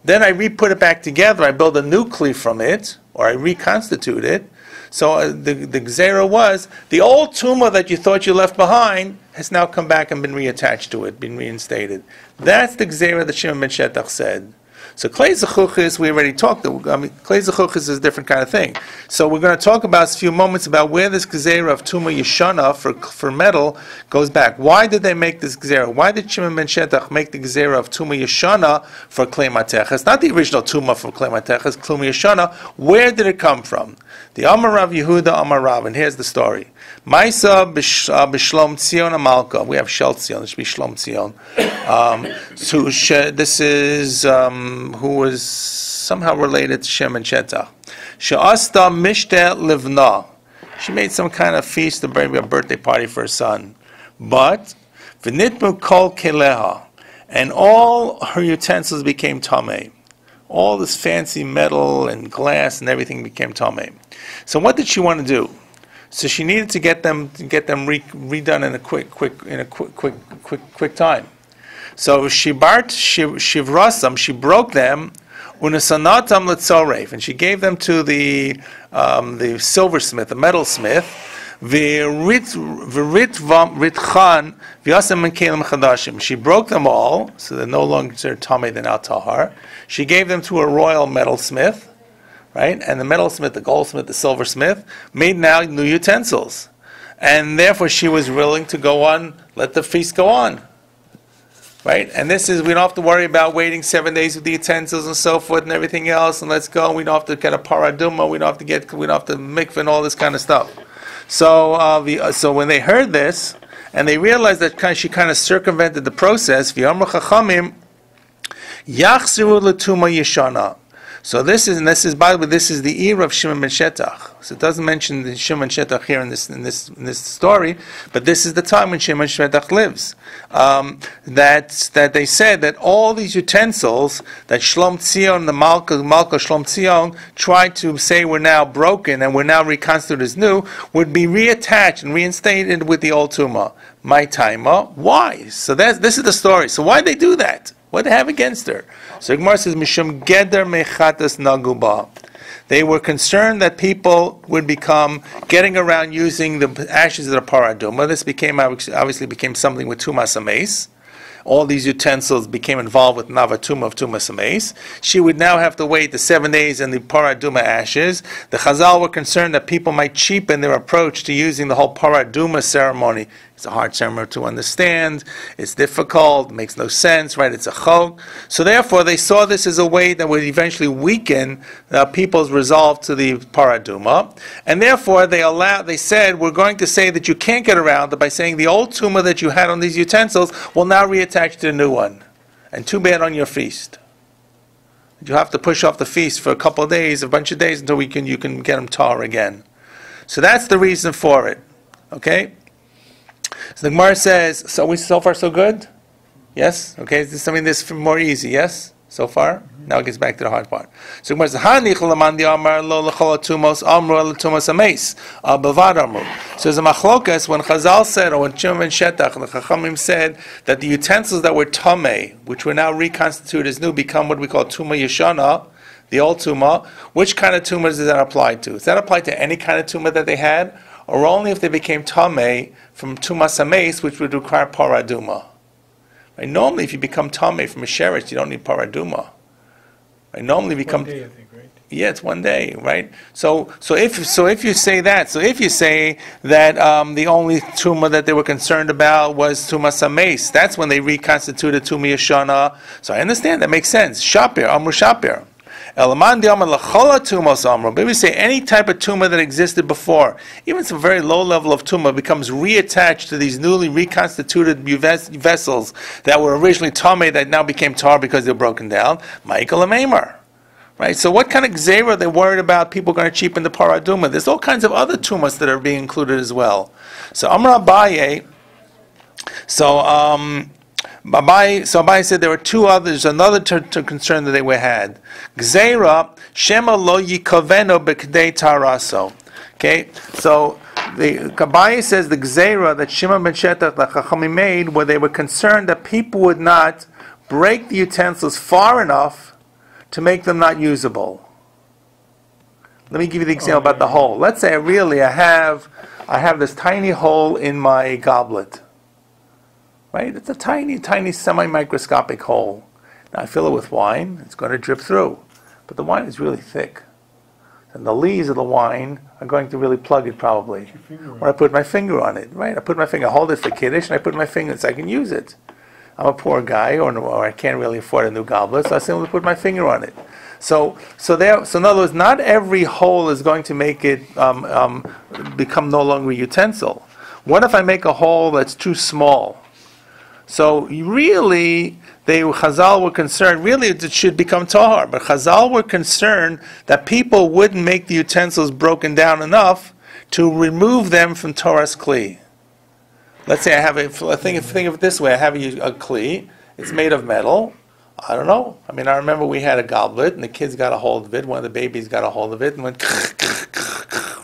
[SPEAKER 1] Then I re-put it back together, I build a new kli from it, or I reconstitute it. So the gzeira was, the old tumah that you thought you left behind has now come back and been reattached to it, been reinstated. That's the gzeira that Shimon ben Shetach said. So klei zechuchis, we already talked. Klei zechuchis is a different kind of thing. So we're going to talk about a few moments about where this gzeira of tuma yeshana for metal goes back. Why did they make this gzeira? Why did Shimon ben Shetach make the gzeira of tuma yeshana for klei mateches? Not the original tuma for klei mateches, tuma yeshana. Where did it come from? The Amar Rav Yehuda Amar Rav, and here's the story. Maisa b'Shlom Tzion Amalka. We have Shel Tzion. This should be Shlom Tzion. So this is who was somehow related to Shimon ben Shetach. She'asta mishte livna. She made some kind of feast, maybe a birthday party for her son. But v'nitmu kol keleha, and all her utensils became tamei. All this fancy metal and glass and everything became tamei. So what did she want to do? So she needed to get them redone in a quick time. So she shivrasam, she broke them, unasanatam letzoreif, and she gave them to the silversmith, the metalsmith. She broke them all, so they're no longer considered tamei, they're now tahar. She gave them to a royal metalsmith, right? And the metalsmith, the goldsmith, the silversmith, made now new utensils. And therefore she was willing to go on, let the feast go on. Right? And this is, we don't have to worry about waiting 7 days with the utensils and so forth and everything else, and let's go. We don't have to get a paraduma, we don't have to mikvah and all this kind of stuff. So when they heard this, and they realized that she kind of circumvented the process, v'yamru chachamim, yachziru l'tuma yeshana. So this is by the way, this is the era of Shimon ben Shetach. So it doesn't mention the Shimon ben Shetach here in this story, but this is the time when Shimon ben Shetach lives. That they said that all these utensils that Shlom Tzion, the Malka Shlom Tzion, tried to say were now broken and were now reconstituted as new, would be reattached and reinstated with the old tumah. My taima. Why? So this is the story. So why did they do that? What do they have against her? So Gemara says, Mishum Geder Mechatas Naguba. They were concerned that people would become getting around using the ashes of the paraduma. This obviously became something with tumas ames. All these utensils became involved with navatuma of tumas ames. She would now have to wait the 7 days in the paraduma ashes. The Chazal were concerned that people might cheapen their approach to using the whole paraduma ceremony. It's a hard ceremony to understand. It's difficult. It makes no sense, right? It's a chok. So therefore, they saw this as a way that would eventually weaken people's resolve to the paraduma. And therefore, they said, we're going to say that you can't get around it by saying the old tumah that you had on these utensils will now reattach to the new one. And too bad on your feast. You have to push off the feast for a couple of days, a bunch of days, until you can get them tar again. So that's the reason for it. Okay? So the Gemara says, so far so good? Yes? Okay, is this something that's more easy? Yes? So far? Now it gets back to the hard part. So the Gemara says, so there's a machlokas when Chazal said, or when Shimon ben Shetach, the Chachamim said, that the utensils that were tamei, which were now reconstituted as new, become what we call tuma yeshana, the old tumah. Which kind of tumah does that apply to? Does that apply to any kind of tumah that they had, or only if they became tamei from tuma sameis, which would require paraduma? Right? Normally, if you become tamei from a sheretz, you don't need paraduma. Right? Normally, become
[SPEAKER 2] 1 day, I think, right?
[SPEAKER 1] Yeah, it's 1 day, right? So if you say that, the only tumah that they were concerned about was tumah sameis, that's when they reconstituted tumah yeshana. So I understand that makes sense. Shapir, amru shapir. But we say any type of tumah that existed before, even some very low level of tumah, becomes reattached to these newly reconstituted vessels that were originally tamei that now became tar because they were broken down. Ma'ikal amemar. Right? So what kind of gzeira are they worried about people going to cheapen the paraduma? There's all kinds of other tumas that are being included as well. So Amar Abaye, Abaye said there were two others, another concern that they had. Gzeira, Shema lo yikaveno b'kdei taraso. Okay, so the Abaye says the gzeira that Shimon ben Shetach, the Chachamim made, where they were concerned that people would not break the utensils far enough to make them not usable. Let me give you the example about the hole. Let's say I have this tiny hole in my goblet. Right? It's a tiny, tiny semi-microscopic hole. Now I fill it with wine, it's going to drip through. But the wine is really thick. And the lees of the wine are going to really plug it probably. When I put my finger on it, right? I puld my finger, hold it for kiddush, and I put my finger so I can use it. I'm a poor guy, or I can't really afford a new goblet, so I simply put my finger on it. So in other words, not every hole is going to make it become no longer a utensil. What if I make a hole that's too small? So really, Chazal were concerned, really it should become tahar, but Chazal were concerned that people wouldn't make the utensils broken down enough to remove them from Torah's kli. Let's say I have think of it this way, I have a kli, it's made of metal, I don't know, I remember we had a goblet, and the kids got a hold of it, one of the babies got a hold of it, and went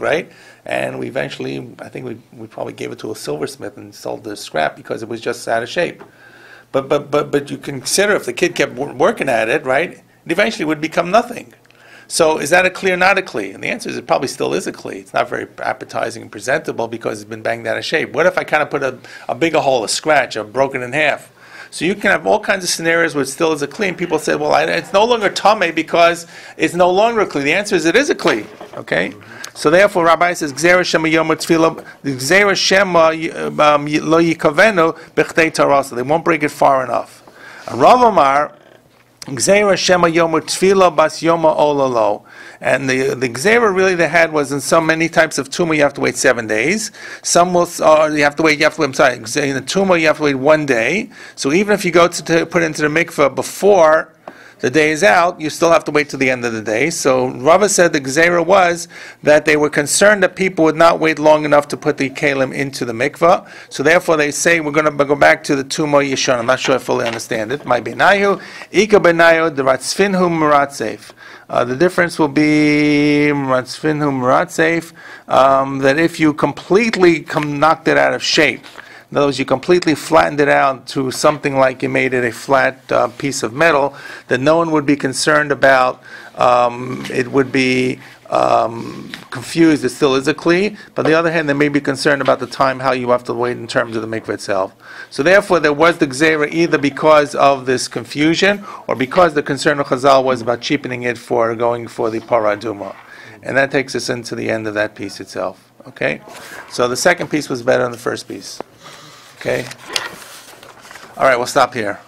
[SPEAKER 1] right? And we eventually, I think we probably gave it to a silversmith and sold the scrap because it was just out of shape. But you consider if the kid kept working at it, right, it eventually would become nothing. So is that a kli or not a kli? And the answer is it probably still is a kli. It's not very appetizing and presentable because it's been banged out of shape. What if I kind of put a bigger hole, a scratch, or broken in half? So you can have all kinds of scenarios where it still is a kli, and people say, well, it's no longer tamei because it's no longer a kli. The answer is it is a kli. Okay? So therefore, Rabbi says, Gzeira Shema Yom Tefillah, Gzeira Shema Lo Yikavenu B'chdei Tarasa. They won't break it far enough. Rav Amar, Gzeira Shema Yom Tefillah Bas Yoma Olalo. And the Gzeira really they had was in so many types of tumah you have to wait 7 days. Some will, in the tumah you have to wait 1 day. So even if you go to put into the mikveh before the day is out, you still have to wait till the end of the day. So Rava said the Gzeira was that they were concerned that people would not wait long enough to put the kalim into the mikvah. So therefore they say we're going to go back to the tumah yeshon. I'm not sure I fully understand it. My benayu, ika benayu, the ratzfinhu muratzef. The difference will be ratzfinhu muratzef, that if you completely knocked it out of shape, in other words, you completely flattened it out to something like you made it a flat piece of metal, that no one would be concerned about. It would be confused. It still is a kli. But on the other hand, they may be concerned about the time, how you have to wait in terms of the mikveh itself. So therefore, there was the gzeira either because of this confusion or because the concern of Chazal was about cheapening it for going for the paraduma. And that takes us into the end of that piece itself. Okay? So the second piece was better than the first piece. Okay? All right, we'll stop here.